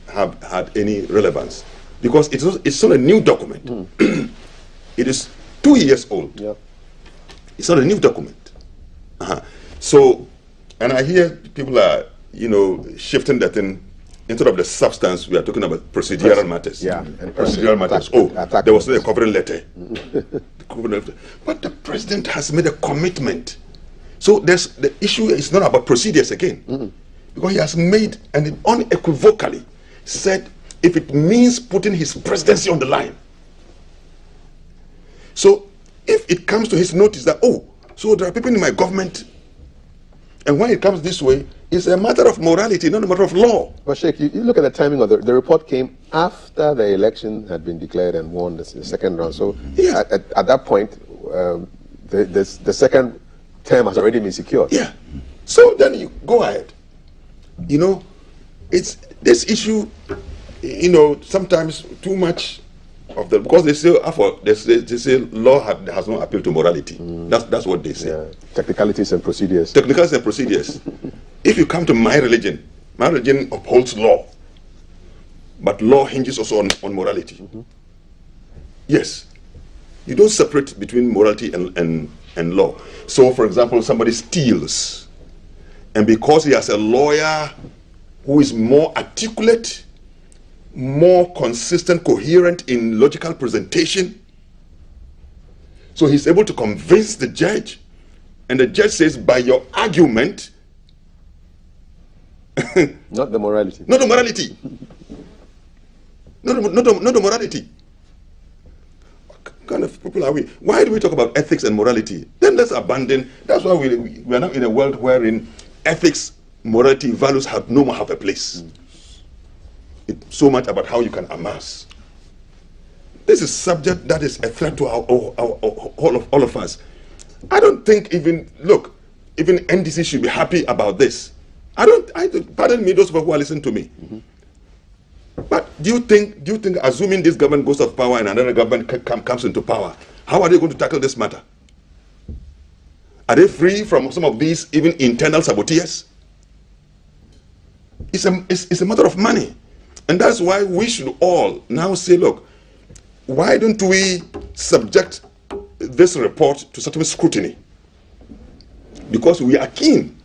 [SPEAKER 3] have had any relevance? Because it's not a new document. Mm. It is 2 years old. Yep. It's not a new document. So, and I hear people are, shifting that in. Instead of the substance, we are talking about procedural matters. Yeah, and procedural matters. There was a covering letter. But the president has made a commitment. So the issue is not about procedures again. Mm-hmm. Because he has made and unequivocally said if it means putting his presidency on the line. So if it comes to his notice that, so there are people in my government, and when it comes this way, it's a matter of morality, not a matter of law.
[SPEAKER 1] But Sheikh, you look at the timing of the report came after the election had been declared and won the second round. So yeah. At that point, the second term has already been secured.
[SPEAKER 3] Yeah. So then you go ahead. It's this issue, sometimes too much of the, because they say law has no appeal to morality. That's what they say. Yeah.
[SPEAKER 1] Technicalities and procedures.
[SPEAKER 3] Technicalities and procedures. If you come to my religion upholds law, but law hinges also on morality. Mm-hmm. Yes, you don't separate between morality and law. So, for example, somebody steals, and because he has a lawyer who is more articulate, more consistent, coherent in logical presentation, so he's able to convince the judge, and the judge says, by your argument,
[SPEAKER 1] not the morality.
[SPEAKER 3] Not the morality. Not the morality. What kind of people are we? Why do we talk about ethics and morality? Then let's abandon. That's why we are now in a world wherein ethics, morality, values no more have a place. It's so much about how you can amass. This is a subject that is a threat to all of us. I don't think even NDC should be happy about this. Pardon me, those people who are listening to me. Mm-hmm. But do you think, assuming this government goes off power and another government comes into power, how are they going to tackle this matter? Are they free from some of these even internal saboteurs? It's a matter of money. And that's why we should all now say, look, why don't we subject this report to certain scrutiny? Because we are keen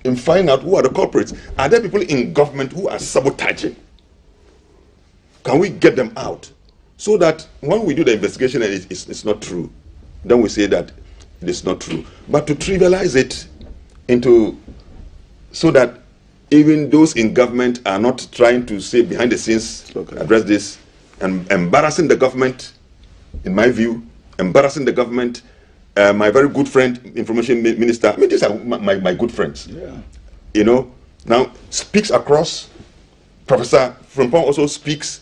[SPEAKER 3] in finding out who are the culprits. Are there people in government who are sabotaging? Can we get them out? So that when we do the investigation and it's not true, then we say that it is not true. But to trivialize it so that even those in government are not trying to say behind the scenes, address this, and embarrassing the government, in my view, embarrassing the government. My very good friend, information minister, these are my good friends. Yeah. Now speaks across. Professor Frimpong also speaks.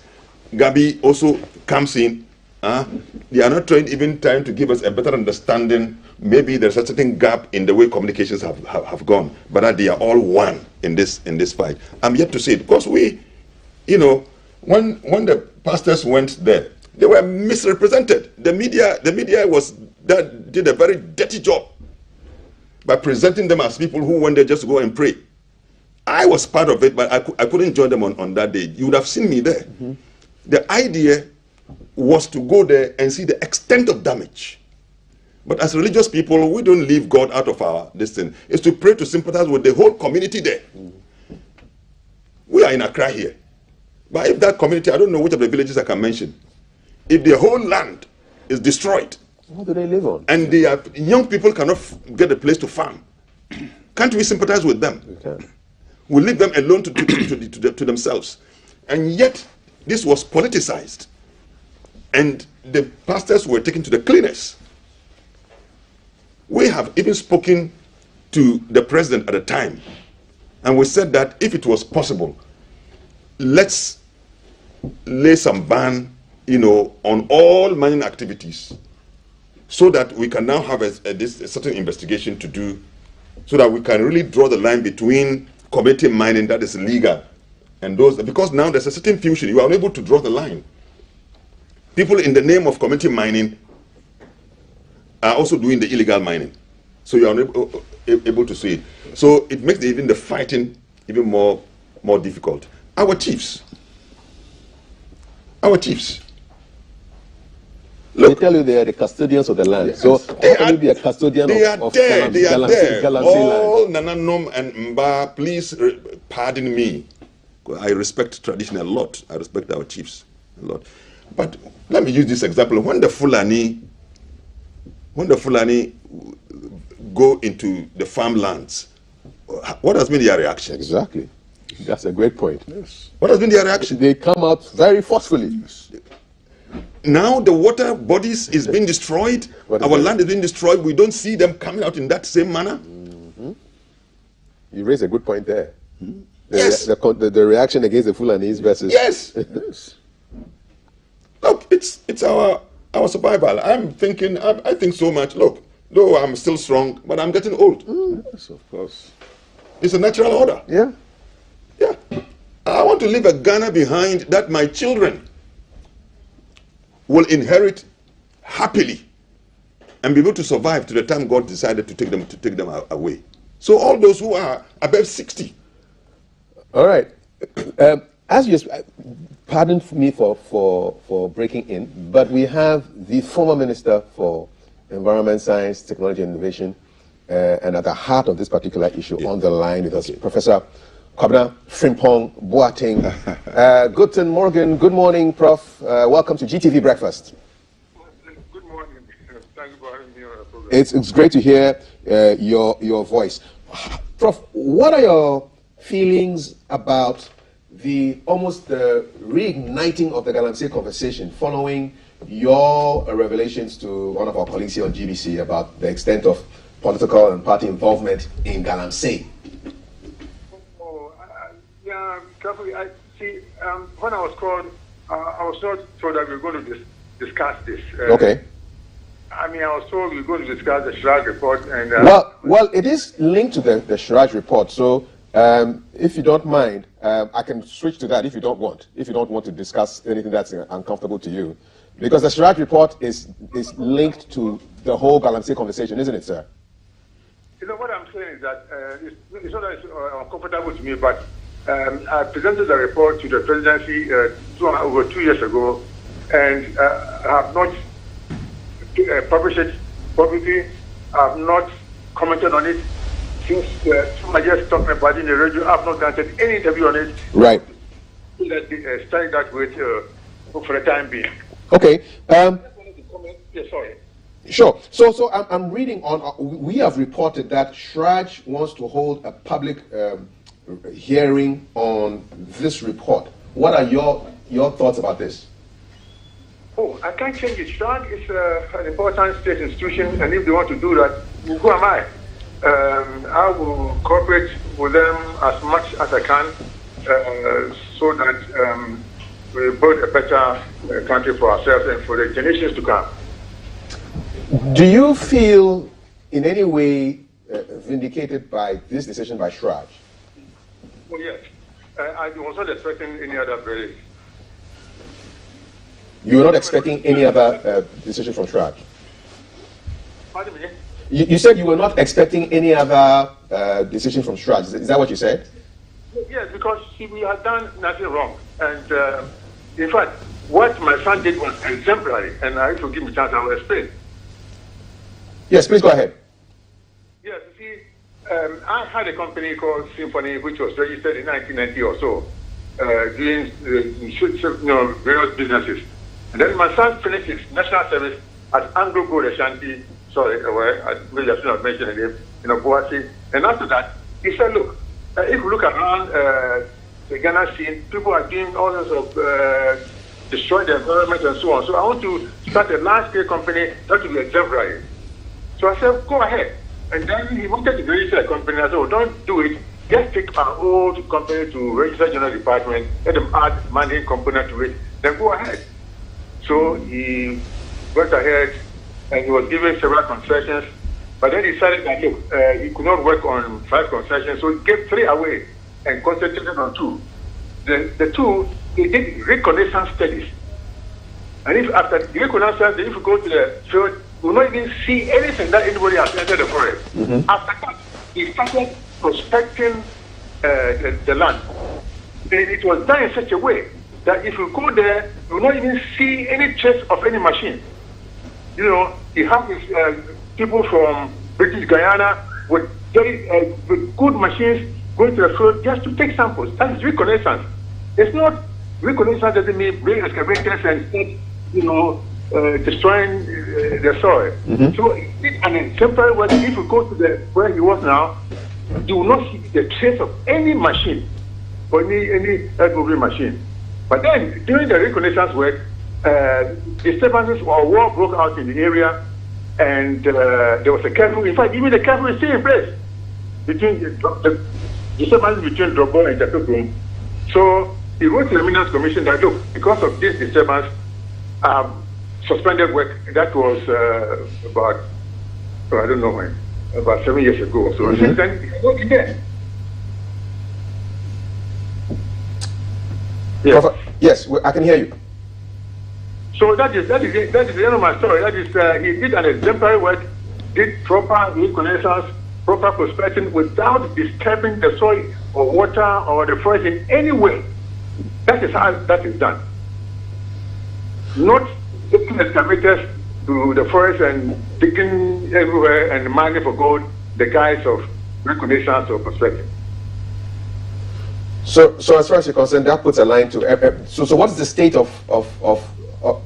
[SPEAKER 3] Gabi also comes in. They are not trying to give us a better understanding. Maybe there's a certain gap in the way communications have gone, but they are all one in this fight. I'm yet to say it because when the pastors went there, they were misrepresented. The media did a very dirty job by presenting them as people who went there just to go and pray. I was part of it, but I couldn't join them on that day. You would have seen me there. The idea was to go there and see the extent of damage. But as religious people, we don't leave God out of our destiny. It's to pray to sympathize with the whole community there. We are in Accra here. But if that community, I don't know which of the villages I can mention, if the whole land is destroyed,
[SPEAKER 1] what do they live on?
[SPEAKER 3] and young people cannot get a place to farm, can't we sympathize with them?
[SPEAKER 1] We can.
[SPEAKER 3] We leave them alone to themselves. And yet, this was politicized. And the pastors were taken to the cleaners. We have even spoken to the president at the time. And we said that if it was possible, let's lay some ban, on all mining activities, so that we can now have a certain investigation to do, so that we can really draw the line between community mining that is legal and those, because now there's a certain fusion. You are unable to draw the line. People in the name of community mining are also doing the illegal mining. So you are able to see it. So it makes even the fighting even more difficult. Our chiefs.
[SPEAKER 1] They tell you they are the custodians of the land.
[SPEAKER 3] Yes.
[SPEAKER 1] So how can you be a custodian of
[SPEAKER 3] Galamsey
[SPEAKER 1] land?
[SPEAKER 3] All Nananom and Mba, please pardon me. I respect tradition a lot. I respect our chiefs a lot. But let me use this example. When the Fulani go into the farmlands, what has been their reaction?
[SPEAKER 1] Exactly. That's a great point.
[SPEAKER 3] Yes. What has been their reaction?
[SPEAKER 1] They come out very forcefully.
[SPEAKER 3] Yes. Now the water bodies is being destroyed. Our land is being destroyed. We don't see them coming out in that same manner.
[SPEAKER 1] You raise a good point there.
[SPEAKER 3] Yes.
[SPEAKER 1] The reaction against the Fulanis versus...
[SPEAKER 3] Yes. Yes. Look, it's our survival. I'm thinking, I think so much. Look, though I'm still strong, but I'm getting old.
[SPEAKER 1] Yes, of course.
[SPEAKER 3] It's a natural order.
[SPEAKER 1] Yeah.
[SPEAKER 3] Yeah. I want to leave a Ghana behind that my children will inherit happily and be able to survive to the time God decided to take them away. So all those who are above 60.
[SPEAKER 1] All right. As you, pardon me for breaking in, but we have the former Minister for Environment, Science, Technology and Innovation, and at the heart of this particular issue on the line with us, Professor Kwabena Frimpong Boateng. Good morning, Prof. Welcome to GTV Breakfast.
[SPEAKER 4] Good morning. Thank you for having me on the program.
[SPEAKER 1] It's great to hear your voice. Prof, what are your feelings about the reigniting of the Galamsey conversation following your revelations to one of our colleagues here on GBC about the extent of political and party involvement in Galamsey?
[SPEAKER 4] Yeah, Kafui, I see. When I was called, I was not told that we were going to discuss this.
[SPEAKER 1] Okay.
[SPEAKER 4] I mean, I was told we were going to discuss the Shraj report, and
[SPEAKER 1] well, it is linked to the Shraj report. So, if you don't mind, I can switch to that if you don't want. If you don't want to discuss anything that's uncomfortable to you, because the Shraj report is linked to the whole Galamsey conversation, isn't it, sir?
[SPEAKER 4] You know what I'm saying is that it's not that it's uncomfortable to me, but I presented the report to the presidency over 2 years ago, and I have not published it publicly. I have not commented on it since I just talking about it in the radio. I have not done any interview on it.
[SPEAKER 1] Right.
[SPEAKER 4] Let me start that with for the time being.
[SPEAKER 1] Okay.
[SPEAKER 4] Yeah, sorry.
[SPEAKER 1] Sure. So I'm reading on. We have reported that Shraj wants to hold a public hearing on this report. What are your thoughts about this?
[SPEAKER 4] Oh, I can't change it. Shraj is an important state institution, and if they want to do that, who am I? I will cooperate with them as much as I can so that we build a better country for ourselves and for the generations to come.
[SPEAKER 1] Do you feel in any way vindicated by this decision by Shraj?
[SPEAKER 4] Oh, yes. I was not expecting any other verdict.
[SPEAKER 1] You were not expecting any other decision from Shraj?
[SPEAKER 4] Pardon me?
[SPEAKER 1] You said you were not expecting any other decision from Shraj. Is that what you said?
[SPEAKER 4] Yes, because we had done nothing wrong. And in fact, what my son did was exemplary. And if you give me a chance, I will explain.
[SPEAKER 1] Yes, please go ahead.
[SPEAKER 4] Yes, you see, I had a company called Symphony, which was registered in 1990 or so, doing various businesses. And then my son finished his national service at Anglo Gold Ashanti, maybe I should not mention the name, Boise. And after that, he said, look, if you look around the Ghana scene, people are doing all sorts of destroy the environment and so on. So I want to start a large-scale company that will be exemplary. So I said, go ahead. And then he wanted to register a company. I said, well, don't do it. Just take our old company to register general department, let them add managing component to it, then go ahead. So he went ahead and he was given several concessions, but then he decided that look, he could not work on 5 concessions, so he gave 3 away and concentrated on 2. The 2, he did reconnaissance studies. And if after the reconnaissance, if you go to the field, you will not even see anything that anybody has entered the forest. Mm-hmm. After that, he started prospecting the land. And it was done in such a way that if you go there, you will not even see any trace of any machine. You know, he has people from British Guyana with very with good machines going to the field just to take samples. That is reconnaissance. It's not reconnaissance doesn't mean bring excavators and start, destroying the soil. Mm-hmm. So it's an exemplary work. If you go to where he was now, you will not see the trace of any machine or any earth-moving machine. But then during the reconnaissance work, disturbances or war broke out in the area, and there was a curfew. In fact, even the curfew is still in place between the disturbances between Drobo and Jatokrum. So he wrote to the Minerals Commission that look, because of this disturbance, suspended work. That was about, I don't know when, about 7 years ago. So mm-hmm. Since then, he's working there.
[SPEAKER 1] Yes. Yes, I can hear you.
[SPEAKER 4] So that is the end of my story. That is, he did an exemplary work, did proper reconnaissance, proper prospecting without disturbing the soil or water or the forest in any way. That is how that is done. Not taking excavators to the forest and digging everywhere and mining for gold, the guise of reconnaissance or prospecting.
[SPEAKER 1] So as far as you're concerned, that puts a line to. So what is the state of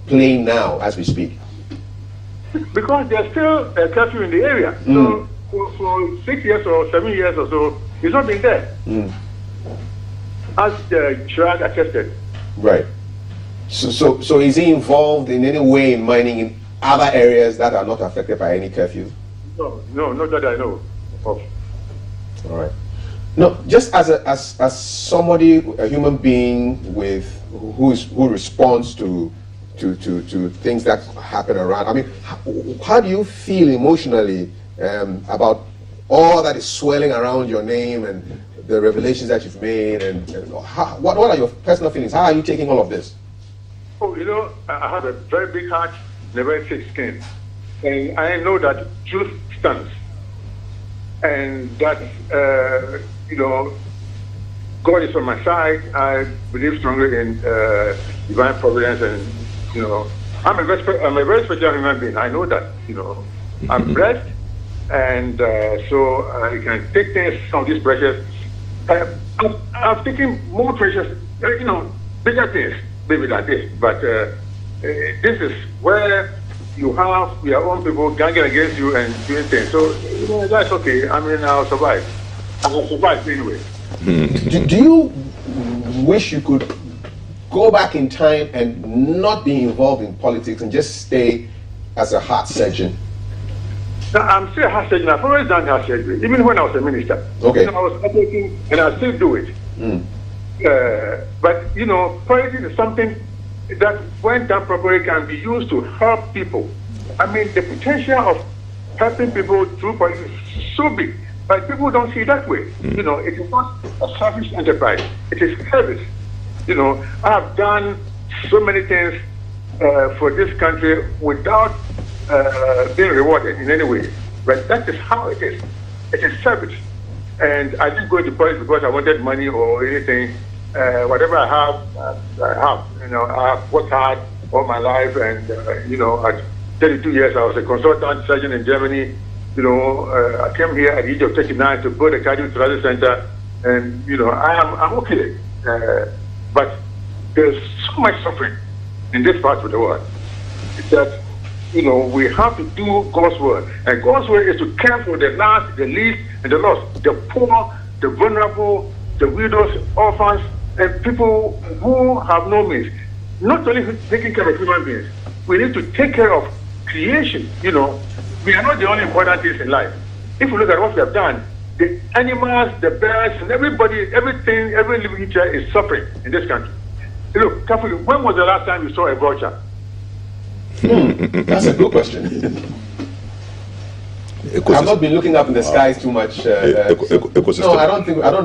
[SPEAKER 1] play now as we speak?
[SPEAKER 4] Because there's still a curfew in the area. So for 6 years or 7 years or so, it's not been there. As the Chirag attested.
[SPEAKER 1] Right. So is he involved in any way in mining in other areas that are not affected by any curfew?
[SPEAKER 4] No, not that I know of.
[SPEAKER 1] All right. No, just as somebody, a human being who responds to things that happen around. I mean, how do you feel emotionally about all that is swirling around your name and the revelations that you've made, and what are your personal feelings? How are you taking all of this?
[SPEAKER 4] Oh, I have a very big heart and a very thick skin, and I know that truth stands, and that God is on my side. I believe strongly in divine providence, and I'm a very special human being. I know that. I'm blessed, and so I can take things from these precious. I've taken more precious, bigger things, maybe like this. But this is where you have your own people ganging against you and doing things. So that's okay. I mean, I'll survive. I will survive anyway.
[SPEAKER 1] Do you wish you could go back in time and not be involved in politics and just stay as a heart surgeon?
[SPEAKER 4] Now, I'm still a heart surgeon. I've always done heart surgery, even when I was a minister.
[SPEAKER 1] Okay.
[SPEAKER 4] I was operating, and I still do it. But politics is something that, when done properly, can be used to help people. I mean, the potential of helping people through politics is so big. But people don't see it that way. It is not a selfish enterprise. It is service. I have done so many things for this country without being rewarded in any way. But that is how it is. It is service. And I didn't go into politics because I wanted money or anything. Whatever I have, I have. You know, I have worked hard all my life, and you know, at 32 years, I was a consultant surgeon in Germany. You know, I came here at the age of 39 to build a cardiothoracic center, and you know, I'm okay. But there's so much suffering in this part of the world that, you know, we have to do God's work. And God's work is to care for the last, the least, and the lost, the poor, the vulnerable, the widows, orphans, and people who have no means. Not only taking care of human beings, we need to take care of creation. You know, we are not the only important things in life. If you look at what we have done, the animals, the birds, and everybody, everything, every living creature is suffering in this country. Look, Kafui, when was the last time you saw a vulture?
[SPEAKER 1] That's a good question. I've not been looking up in the skies too much.
[SPEAKER 3] Ecosystem.
[SPEAKER 1] No,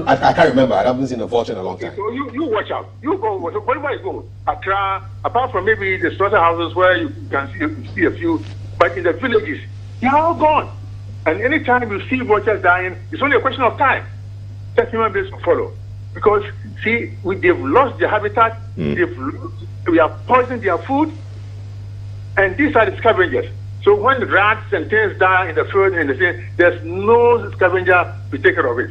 [SPEAKER 1] I can't remember. I haven't seen a vulture in a long time.
[SPEAKER 4] So you watch out. You go, wherever you go, Accra, apart from maybe the slaughterhouses where you can see a few, but in the villages, they are all gone. And anytime you see vultures dying, it's only a question of time that human beings will follow. Because, see, they've lost their habitat, we have poisoned their food, and these are the scavengers. So when rats and things die in the field, there's no scavenger to take care of it.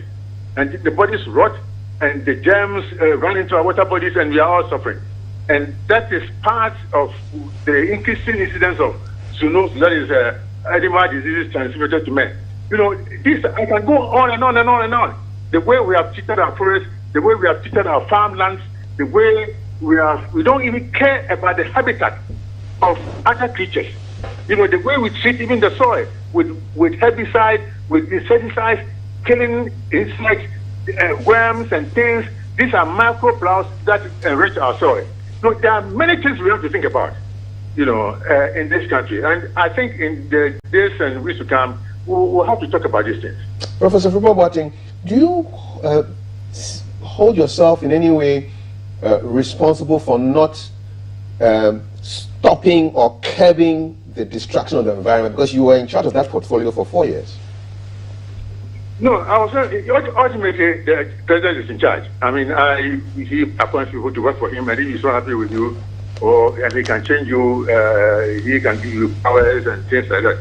[SPEAKER 4] And the bodies rot, and the germs run into our water bodies, and we are all suffering. And that is part of the increasing incidence of zoonosis, that is animal diseases transmitted to men. You know, I can go on and on and on and on. The way we have treated our forests, the way we have treated our farmlands, the way we don't even care about the habitat of other creatures. You know, the way we treat even the soil with herbicide, with insecticides, killing insects, worms and things. These are microplasms that enrich our soil. So there are many things we have to think about, you know, in this country. And I think in the days and weeks to come, we'll have to talk about these things.
[SPEAKER 1] Professor Boateng, do you hold yourself in any way responsible for not stopping or curbing the destruction of the environment, because you were in charge of that portfolio for 4 years?
[SPEAKER 4] No, I was ultimately the president is in charge. I mean, he appoints people to work for him, and if he's so happy with you, and he can change you, he can give you powers and things like that.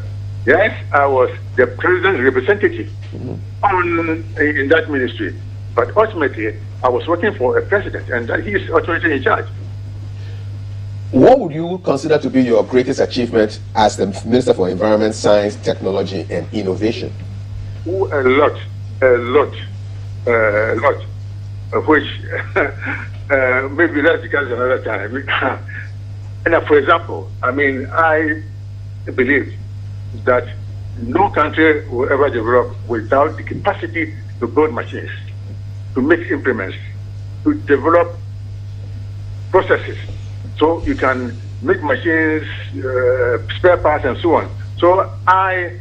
[SPEAKER 4] Yes, I was the president's representative in that ministry, but ultimately I was working for a president, and he is ultimately in charge.
[SPEAKER 1] What would you consider to be your greatest achievement as the Minister for Environment, Science, Technology and Innovation?
[SPEAKER 4] A lot, which maybe that's because another time. And for example, I mean, I believe that no country will ever develop without the capacity to build machines, to make implements, to develop processes, so you can make machines, spare parts, and so on. So I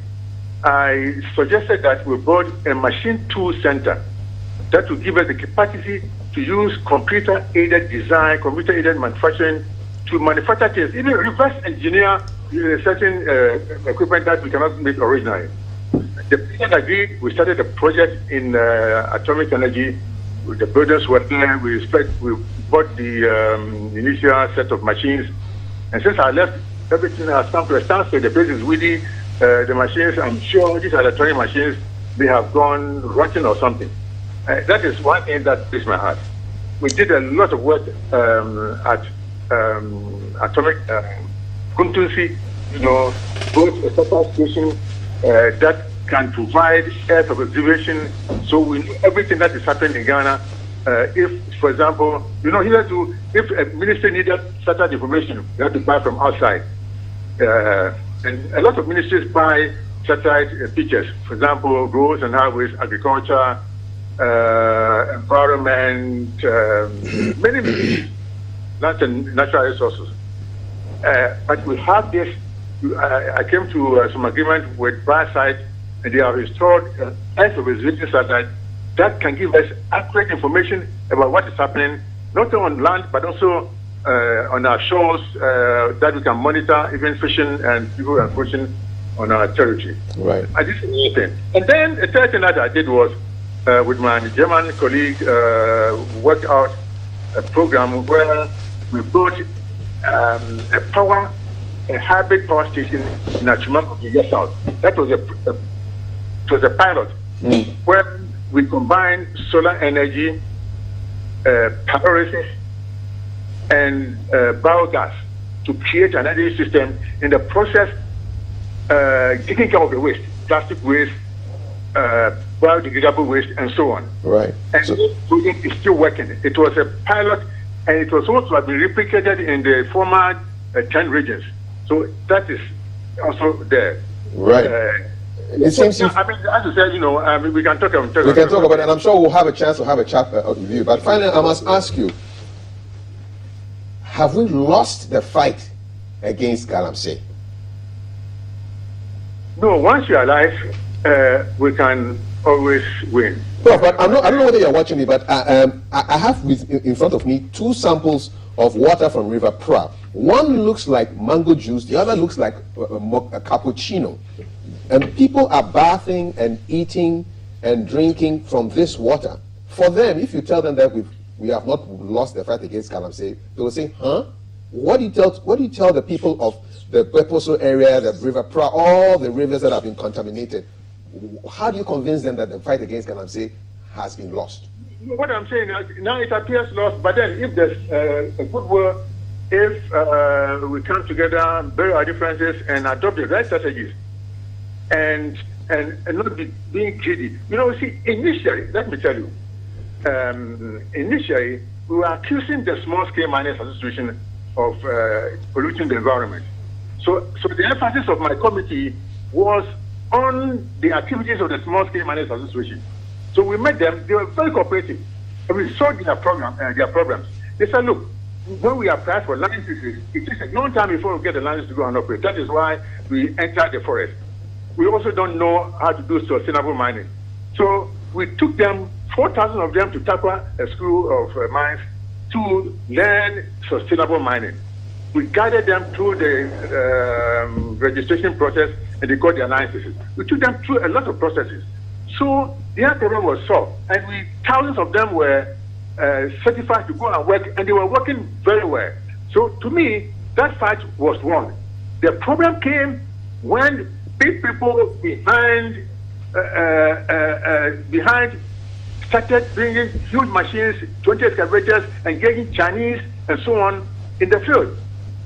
[SPEAKER 4] suggested that we build a machine tool center that will give us the capacity to use computer-aided design, computer-aided manufacturing to manufacture things, even reverse engineer certain equipment that we cannot make originally. The president agreed. We started a project in atomic energy. The buildings were there. We bought the initial set of machines, and since I left, everything has come to a standstill. The place is weedy. The machines, I'm sure these are electronic machines, they have gone rotten or something. That is one thing that breaks my heart. We did a lot of work at atomic Kuntunsi, you know, both a separate station that can provide Earth observation, so we know everything that is happening in Ghana. If, for example, you know, if a minister needed certain information, you have to buy from outside. And a lot of ministries buy satellite pictures, for example, roads and highways, agriculture, environment, many ministries, natural resources. But we have this. I came to some agreement with Biosite, and they have installed an Earth observation satellite that can give us accurate information about what is happening, not only on land, but also on our shores, that we can monitor even fishing and people are fishing on our territory.
[SPEAKER 1] Right.
[SPEAKER 4] And this is one thing. And then the third thing that I did was with my German colleague, worked out a program where we built a hybrid power station in Achimang, Niger South. That was a pilot where we combined solar energy, pyrolysis, and biogas to create an energy system. In the process, taking care of the waste, plastic waste, biodegradable waste, and so on.
[SPEAKER 1] Right.
[SPEAKER 4] And so it is still working. It was a pilot, and it was also been replicated in the former 10 regions. So that is also there.
[SPEAKER 1] Right. It seems.
[SPEAKER 4] I mean, as you said, we can talk about it.
[SPEAKER 1] We can talk about it, and I'm sure we'll have a chance to have a chat with you. But finally, I must ask you: have we lost the fight against Galamsey?
[SPEAKER 4] No. Once you are alive, we can always win.
[SPEAKER 1] No, but I don't know whether you're watching me, but I have in front of me 2 samples of water from River Pra. One looks like mango juice, the other looks like a cappuccino. And people are bathing and eating and drinking from this water. For them, if you tell them that we have not lost the fight against Galamsey, they will say, huh? What do you tell the people of the Beposo area, the River Pra, all the rivers that have been contaminated? How do you convince them that the fight against Galamsey has been lost?
[SPEAKER 4] What I'm saying is, now it appears lost, but then if there's a goodwill, if we come together, bury our differences, and adopt the right strategies, and not being greedy. See, initially, let me tell you, initially, we were accusing the small-scale miners association of polluting the environment. So the emphasis of my committee was on the activities of the small-scale miners association. So we met them. They were very cooperative, and we saw their problems. They said, look, when we apply for licenses, it takes a long time before we get the license to go and operate. That is why we enter the forest. We also don't know how to do sustainable mining. So we took them, 4,000 of them, to Takwa, a school of mines, to learn sustainable mining. We guided them through the registration process, and they got their licenses. We took them through a lot of processes. So their problem was solved, and thousands of them were certified to go and work, and they were working very well. So to me, that fight was won. The problem came when big people behind started bringing huge machines, 20 excavators, engaging Chinese and so on in the field.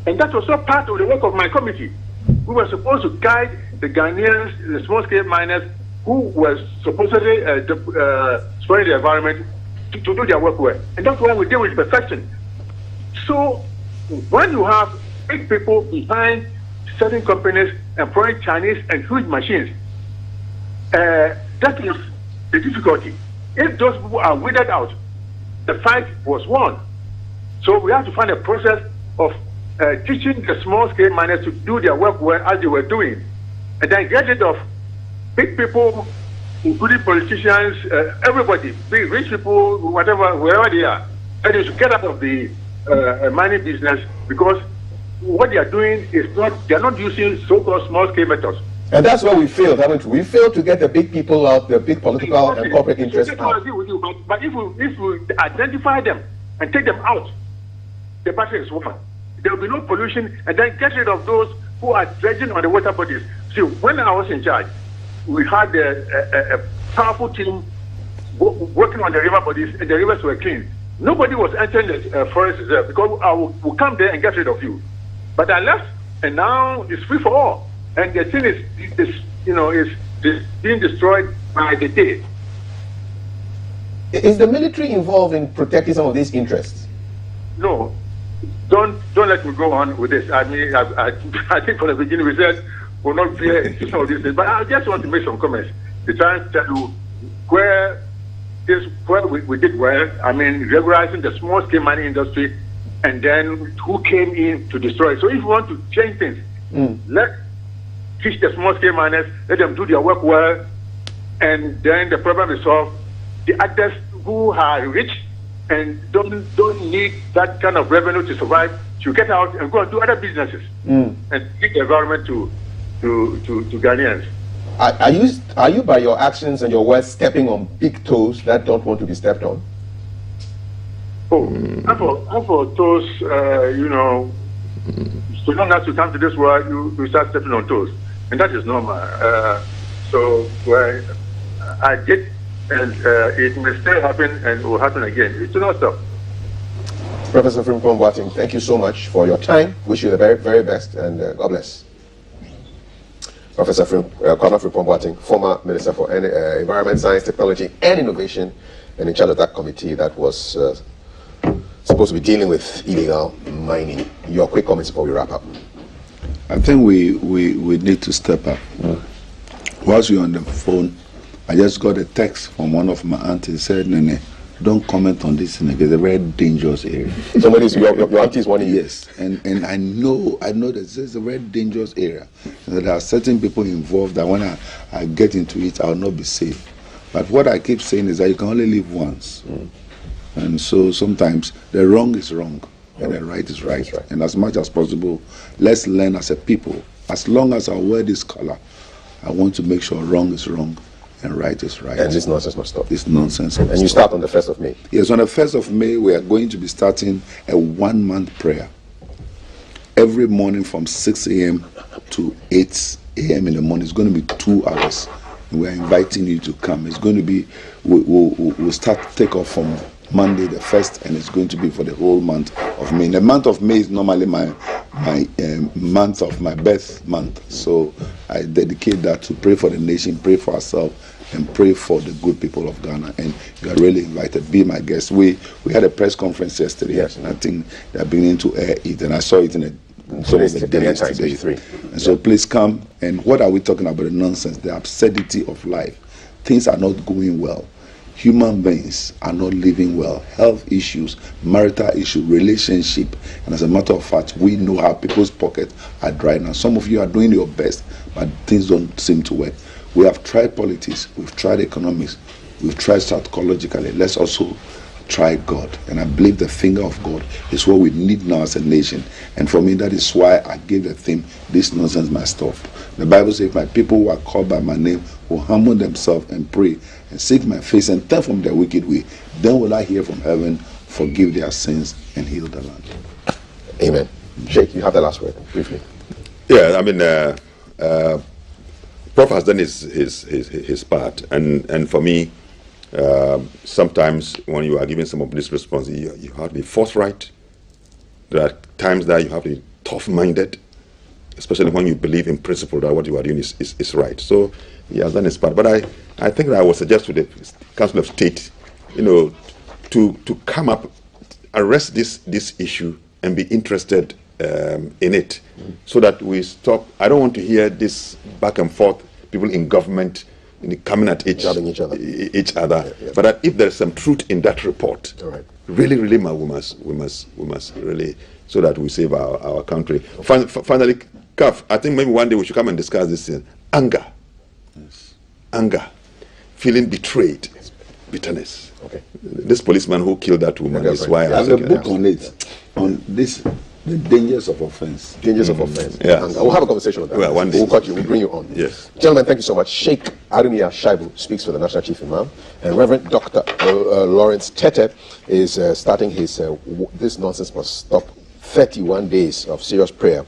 [SPEAKER 4] And that was not part of the work of my committee. We were supposed to guide the Ghanaians, the small-scale miners, who were supposedly spoiling the environment, to do their work well. And that's why we deal with perfection. So when you have big people behind certain companies employing Chinese and huge machines, that is the difficulty. If those people are weeded out, the fight was won. So we have to find a process of teaching the small-scale miners to do their work well as they were doing, and then get rid of big people, including politicians, everybody, big rich people, whatever, wherever they are, and they should get out of the mining business, because what they are doing is they are not using so-called small-scale methods.
[SPEAKER 1] And that's where we failed, haven't we? We failed to get the big people out, the big political and corporate interests out.
[SPEAKER 4] I agree with you, but if we identify them and take them out, the battle is won. There will be no pollution, and then get rid of those who are dredging on the water bodies. See, when I was in charge, we had a powerful team working on the river bodies, and the rivers were clean. Nobody was entering the forest reserve, because I will come there and get rid of you. But I left, and now it's free for all. And the thing is being destroyed by the day.
[SPEAKER 1] Is the military involved in protecting some of these interests?
[SPEAKER 4] No. Don't let me go on with this. I mean, I think from the beginning we said we'll not fear some of these things. But I just want to make some comments to try and tell you where we did well. I mean, regularizing the small-scale mining industry, and then who came in to destroy it. So if you want to change things, let's teach the small-scale miners, let them do their work well, and then the problem is solved. The others who are rich and don't need that kind of revenue to survive should get out and go and do other businesses and give the environment to Ghanaians.
[SPEAKER 1] Are you by your actions and your words stepping on big toes that don't want to be stepped on?
[SPEAKER 4] Oh, and for toes, so long as you come to this world, you start stepping on toes, and that is normal. So I did, and it may still happen, and it will happen again. It will not stop.
[SPEAKER 1] Professor Frimpong Boateng, thank you so much for your time. Wish you the very, very best, and God bless. Professor Kwame Frimpong Boateng, former Minister for Environment, Science, Technology, and Innovation, and in charge of that committee that was supposed to be dealing with illegal mining. Your quick comments before we wrap up.
[SPEAKER 2] I think we need to step up. Whilst you're on the phone, I just got a text from one of my aunties said, Nene, don't comment on this thing. It's a very dangerous area.
[SPEAKER 1] Your auntie is warning you.
[SPEAKER 2] Yes, and I know that this is a very dangerous area. And there are certain people involved that when I get into it, I'll not be safe. But what I keep saying is that you can only live once. And so sometimes the wrong is wrong and the right is right. And as much as possible, let's learn as a people. As long as our word is color, I want to make sure wrong is wrong and right is right.
[SPEAKER 1] And this nonsense must stop.
[SPEAKER 2] This nonsense must
[SPEAKER 1] And you start on the 1st of May.
[SPEAKER 2] Yes, on the 1st of May, we are going to be starting a 1-month prayer. Every morning from 6 a.m. to 8 a.m. in the morning. It's going to be 2 hours. And we are inviting you to come. It's going to be, we'll take off from Monday the 1st, and it's going to be for the whole month of May. The month of May is normally my month of my birth month, so I dedicate that to pray for the nation, pray for ourselves, and pray for the good people of Ghana. And you are really invited. Be my guest. We had a press conference yesterday, yes, and I think they're beginning to air it, and I saw it in some of the days today. And so please come. And what are we talking about? The nonsense, the absurdity of life. Things are not going well. Human beings are not living well. Health issues, marital issues, relationship. And as a matter of fact, we know how people's pockets are dry now. Some of you are doing your best, but things don't seem to work. We have tried politics, we've tried economics, we've tried psychologically. Let's also try God. And I believe the finger of God is what we need now as a nation. And for me, that is why I gave the theme, this nonsense must stop. The Bible says, if my people who are called by my name will humble themselves and pray and seek my face and turn from their wicked way, then will I hear from heaven, forgive their sins and heal the land.
[SPEAKER 1] Amen. Sheikh, you have the last word, briefly.
[SPEAKER 3] Yeah, I memean, Prof has done his part, and for me, sometimes when you are given some of this responsibility, you have to be forthright. There are times that you have to be tough-minded, especially when you believe in principle that what you are doing is right. So he has done his part. But I think that I would suggest to the Council of State, to come up, arrest this issue and be interested in it, so that we stop. I don't want to hear this back and forth, people in government coming at each other.
[SPEAKER 1] Yeah.
[SPEAKER 3] But that if there is some truth in that report,
[SPEAKER 1] right,
[SPEAKER 3] really, we must really, so that we save our country. Finally, Kaf, I think maybe one day we should come and discuss this thing. Anger.
[SPEAKER 2] Yes.
[SPEAKER 3] Anger. Feeling betrayed. Bitterness.
[SPEAKER 1] Okay.
[SPEAKER 3] This policeman who killed that woman is why
[SPEAKER 2] There's a book on it, on this, the dangers of offense.
[SPEAKER 1] Dangers of offense.
[SPEAKER 3] Yeah.
[SPEAKER 1] Anger. We'll have a conversation on that.
[SPEAKER 3] Well, one day.
[SPEAKER 1] We'll cut you. We'll bring you on.
[SPEAKER 3] Yes.
[SPEAKER 1] Gentlemen, thank you so much. Sheikh Arumia Shaibu speaks for the National Chief Imam, and Reverend Dr. Lawrence Tete is starting his This Nonsense Must Stop 31 days of serious prayer.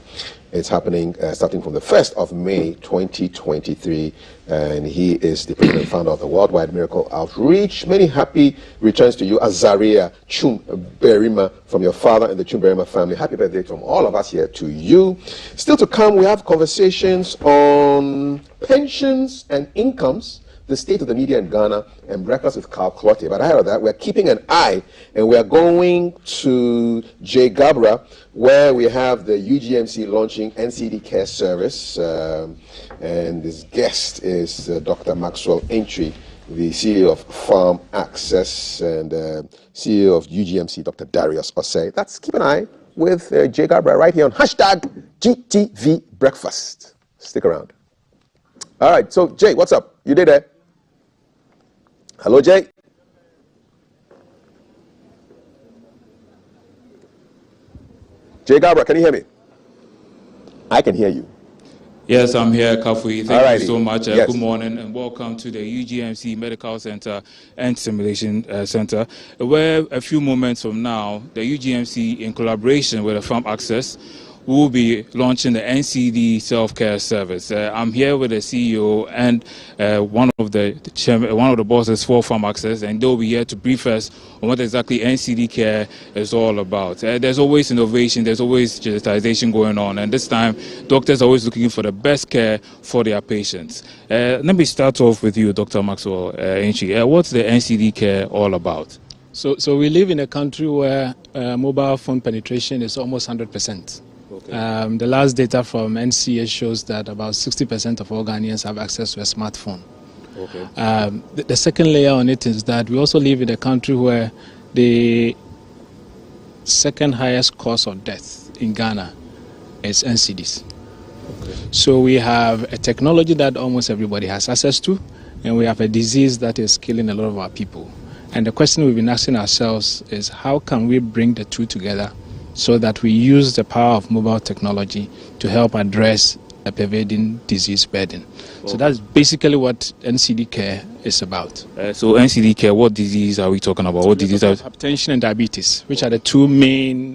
[SPEAKER 1] It's happening starting from the 1st of May 2023, and he is the president and founder of the Worldwide Miracle Outreach. Many happy returns to you, Azaria Chum Berima, from your father and the Chum Berima family. Happy birthday from all of us here to you. Still to come, we have conversations on pensions and incomes, the state of the media in Ghana, and breakfast with Carl Clotte. But ahead of that, we're keeping an eye, and we're going to J. Gabra, where we have the UGMC launching NCD Care Service, and this guest is Dr. Maxwell Entry, the CEO of Farm Access, and CEO of UGMC, Dr. Darius Osei. That's Keep an Eye with J. Gabra right here on #GTV Breakfast. Stick around. All right, so Jay, what's up? You did it. Hello, Jay. Jay Gabra, can you hear me? I can hear you.
[SPEAKER 5] Yes, I'm here, Kafui. Thank you so much.
[SPEAKER 1] Yes.
[SPEAKER 5] Good morning and welcome to the UGMC Medical Center and Simulation Center, where a few moments from now, the UGMC, in collaboration with the Farm Access, will be launching the NCD self-care service. I'm here with the CEO and one of the bosses for Farm Access, and they'll be here to brief us on what exactly NCD care is all about. There's always innovation, there's always digitization going on, and this time doctors are always looking for the best care for their patients. Let me start off with you, Dr. Maxwell Inchi. What's the NCD care all about?
[SPEAKER 6] So we live in a country where mobile phone penetration is almost 100%. Okay. The last data from NCA shows that about 60% of all Ghanaians have access to a smartphone. Okay. The second layer on it is that we also live in a country where the second highest cause of death in Ghana is NCDs. Okay. So we have a technology that almost everybody has access to, and we have a disease that is killing a lot of our people. And the question we've been asking ourselves is, how can we bring the two together so that we use the power of mobile technology to help address a pervading disease burden? Okay. So that's basically what NCD care is about.
[SPEAKER 5] So NCD care, what disease are we talking about? What disease are
[SPEAKER 6] hypertension and diabetes, which are the two main,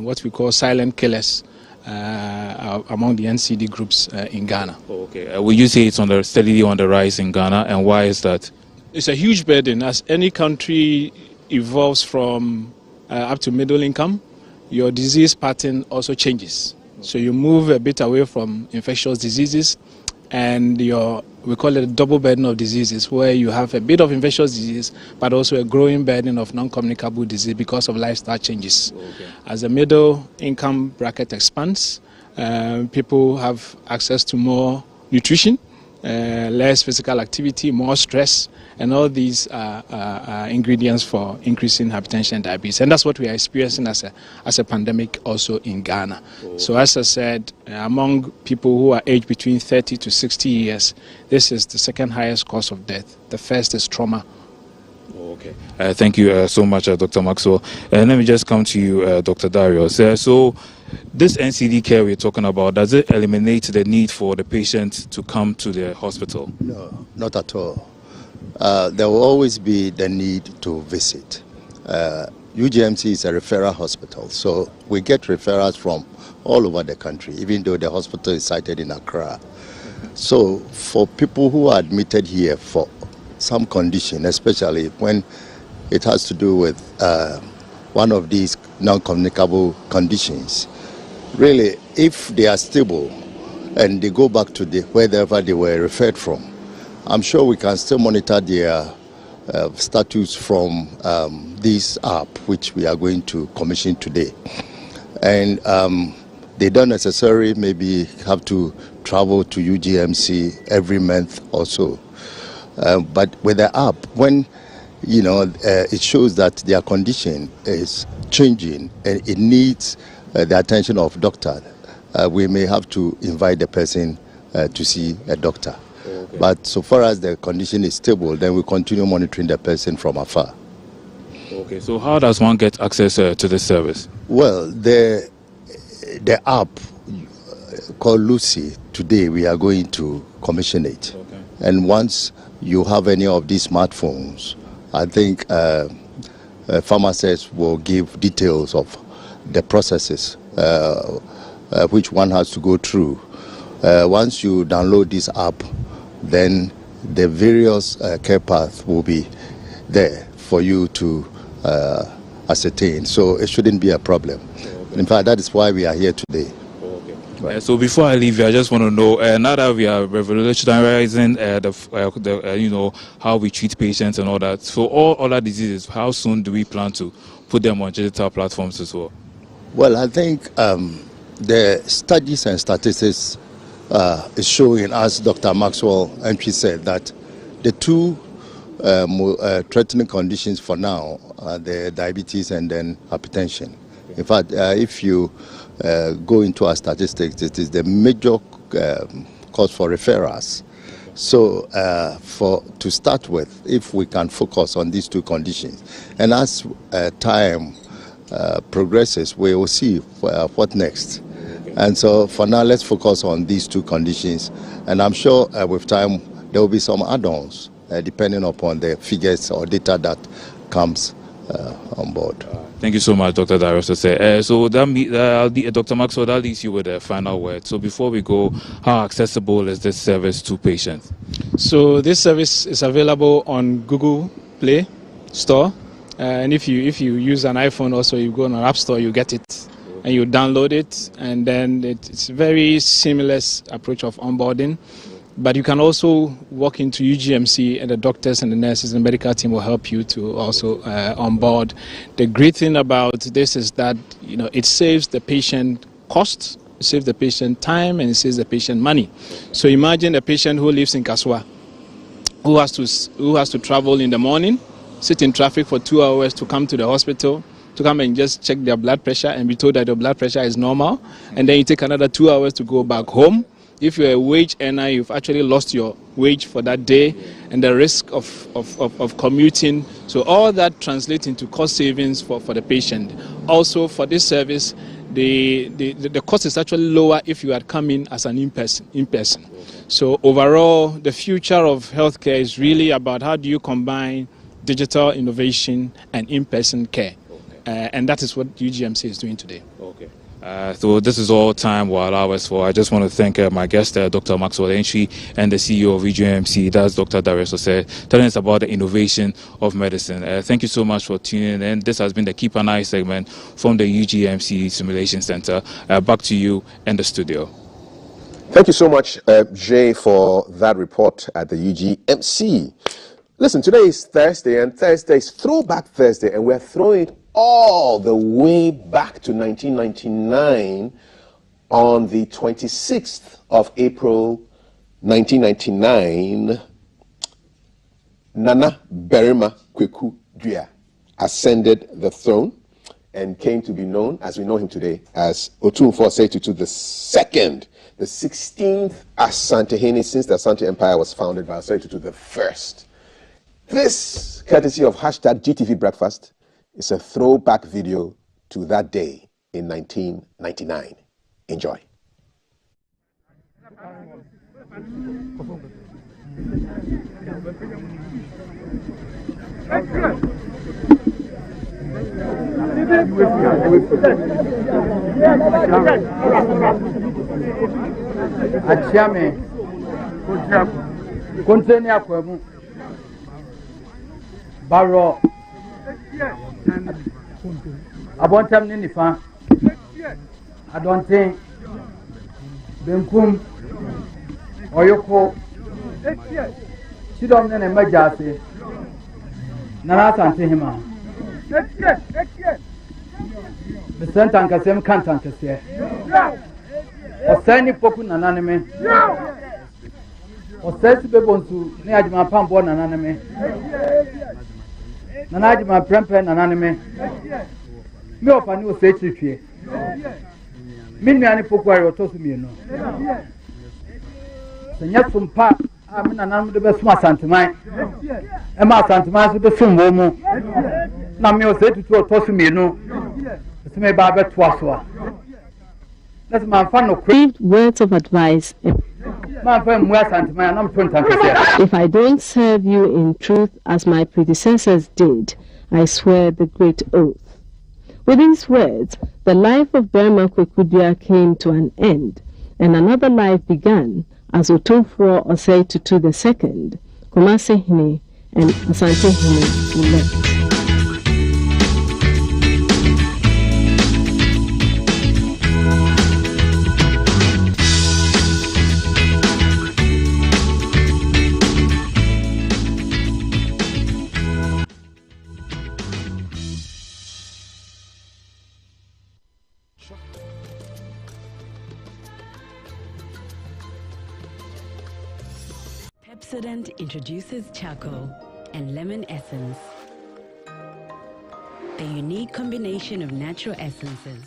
[SPEAKER 6] what we call silent killers among the NCD groups in Ghana.
[SPEAKER 5] Okay. Will you say it's steadily on the rise in Ghana, and why is that?
[SPEAKER 6] It's a huge burden. As any country evolves from up to middle income, your disease pattern also changes. So you move a bit away from infectious diseases, and we call it a double burden of diseases, where you have a bit of infectious disease, but also a growing burden of non-communicable disease because of lifestyle changes. Okay. As the middle income bracket expands, people have access to more nutrition, less physical activity, more stress, and all these are ingredients for increasing hypertension and diabetes. And that's what we are experiencing as a pandemic also in Ghana. Oh. So as I said, among people who are aged between 30 to 60 years, this is the second highest cause of death. The first is trauma.
[SPEAKER 5] Okay. Thank you so much, Dr. Maxwell. Let me just come to you, Dr. Darius. So this NCD care we're talking about, does it eliminate the need for the patient to come to the hospital?
[SPEAKER 7] No, not at all. There will always be the need to visit. UGMC is a referral hospital, so we get referrals from all over the country, even though the hospital is sited in Accra. So for people who are admitted here for some condition, especially when it has to do with one of these non-communicable conditions, really, if they are stable and they go back to wherever they were referred from, I'm sure we can still monitor their status from this app, which we are going to commission today. And they don't necessarily maybe have to travel to UGMC every month or so. But with the app, when it shows that their condition is changing and it needs the attention of doctor, we may have to invite the person to see a doctor. Okay. But so far as the condition is stable, then we continue monitoring the person from afar.
[SPEAKER 5] Okay, so how does one get access to this service?
[SPEAKER 7] Well, the app called Lucy, today we are going to commission it. Okay. And once you have any of these smartphones, I think pharmacists will give details of the processes which one has to go through. Once you download this app, then the various care paths will be there for you to ascertain. So it shouldn't be a problem. Okay. In fact, that is why we are here today.
[SPEAKER 5] Okay. Right. So before I leave you, I just want to know, now that we are revolutionizing how we treat patients and all that, so all other diseases, how soon do we plan to put them on digital platforms as well?
[SPEAKER 7] Well, I think the studies and statistics is showing, as Dr. Maxwell Entry said, that the two threatening conditions for now are the diabetes and then hypertension. In fact, if you go into our statistics, it is the major cause for referrals. So to start with, if we can focus on these two conditions, and as time progresses, we will see what next. Okay. And so for now, let's focus on these two conditions. And I'm sure with time, there will be some add-ons depending upon the figures or data that comes on board.
[SPEAKER 5] Thank you so much, Dr. Darius. So Dr. Maxwell, that leaves you with a final word. So before we go, how accessible is this service to patients?
[SPEAKER 6] So this service is available on Google Play Store, and if you use an iPhone, also you go on an App Store, you get it, and you download it, and then it's a very seamless approach of onboarding. But you can also walk into UGMC, and the doctors and the nurses and the medical team will help you to also onboard. The great thing about this is that it saves the patient costs, it saves the patient time, and it saves the patient money. So imagine a patient who lives in Kaswa, who has to travel in the morning, sit in traffic for 2 hours to come to the hospital, to come and just check their blood pressure and be told that their blood pressure is normal, and then you take another 2 hours to go back home. If you're a wage earner, you've actually lost your wage for that day, and the risk of commuting. So all that translates into cost savings for the patient. Also, for this service, the cost is actually lower if you had come in as an in-person. So overall, the future of healthcare is really about how do you combine digital innovation and in-person care. And that is what UGMC is doing today.
[SPEAKER 5] Okay. So this is all time will allow us for. I just want to thank my guest, Dr. Maxwell Entry, and the CEO of UGMC, that's Dr. Darius Osei, telling us about the innovation of medicine. Thank you so much for tuning in. This has been the Keep an Eye segment from the UGMC Simulation Center. Back to you in the studio.
[SPEAKER 1] Thank you so much, Jay, for that report at the UGMC. Listen, today is Thursday, and Thursday is Throwback Thursday, and we're throwing it all the way back to 1999 on the 26th of April 1999. Nana Berima Kweku Dua ascended the throne and came to be known, as we know him today, as Otumfuo Osei Tutu II, the 16th Asantehene since the Asante Empire was founded by Osei Tutu I. This, courtesy of hashtag GTV Breakfast, is a throwback video to that day in 1999. Enjoy.
[SPEAKER 8] Achiame, continue akwamu, baro, abontam ni nifa, adonten, benkum, oyoko, sidom nene majase, nana Asante hima. Bisanta nkasem kanta nkase. Osani poku nananeme. Osesi bebonsu ne adjuma pambo nananeme. Nana adjuma prempe nananeme. Me opani osechi twie. Minni ani poku ari otosu mienu. Senya sumpa amina nanu de besuma Asanteman. Ema Asanteman so de sumwo mu. Na me osechi tu otosu mienu. Me baba twaso. That's my fan of
[SPEAKER 9] words of advice. If I don't serve you in truth as my predecessors did, I swear the great oath. With these words, the life of Berima Kweku Dua came to an end, and another life began as Otumfuo Osei Tutu II, Kumasi-hene, and Asante-hene left.
[SPEAKER 10] Pepsodent introduces charcoal and lemon essence, a unique combination of natural essences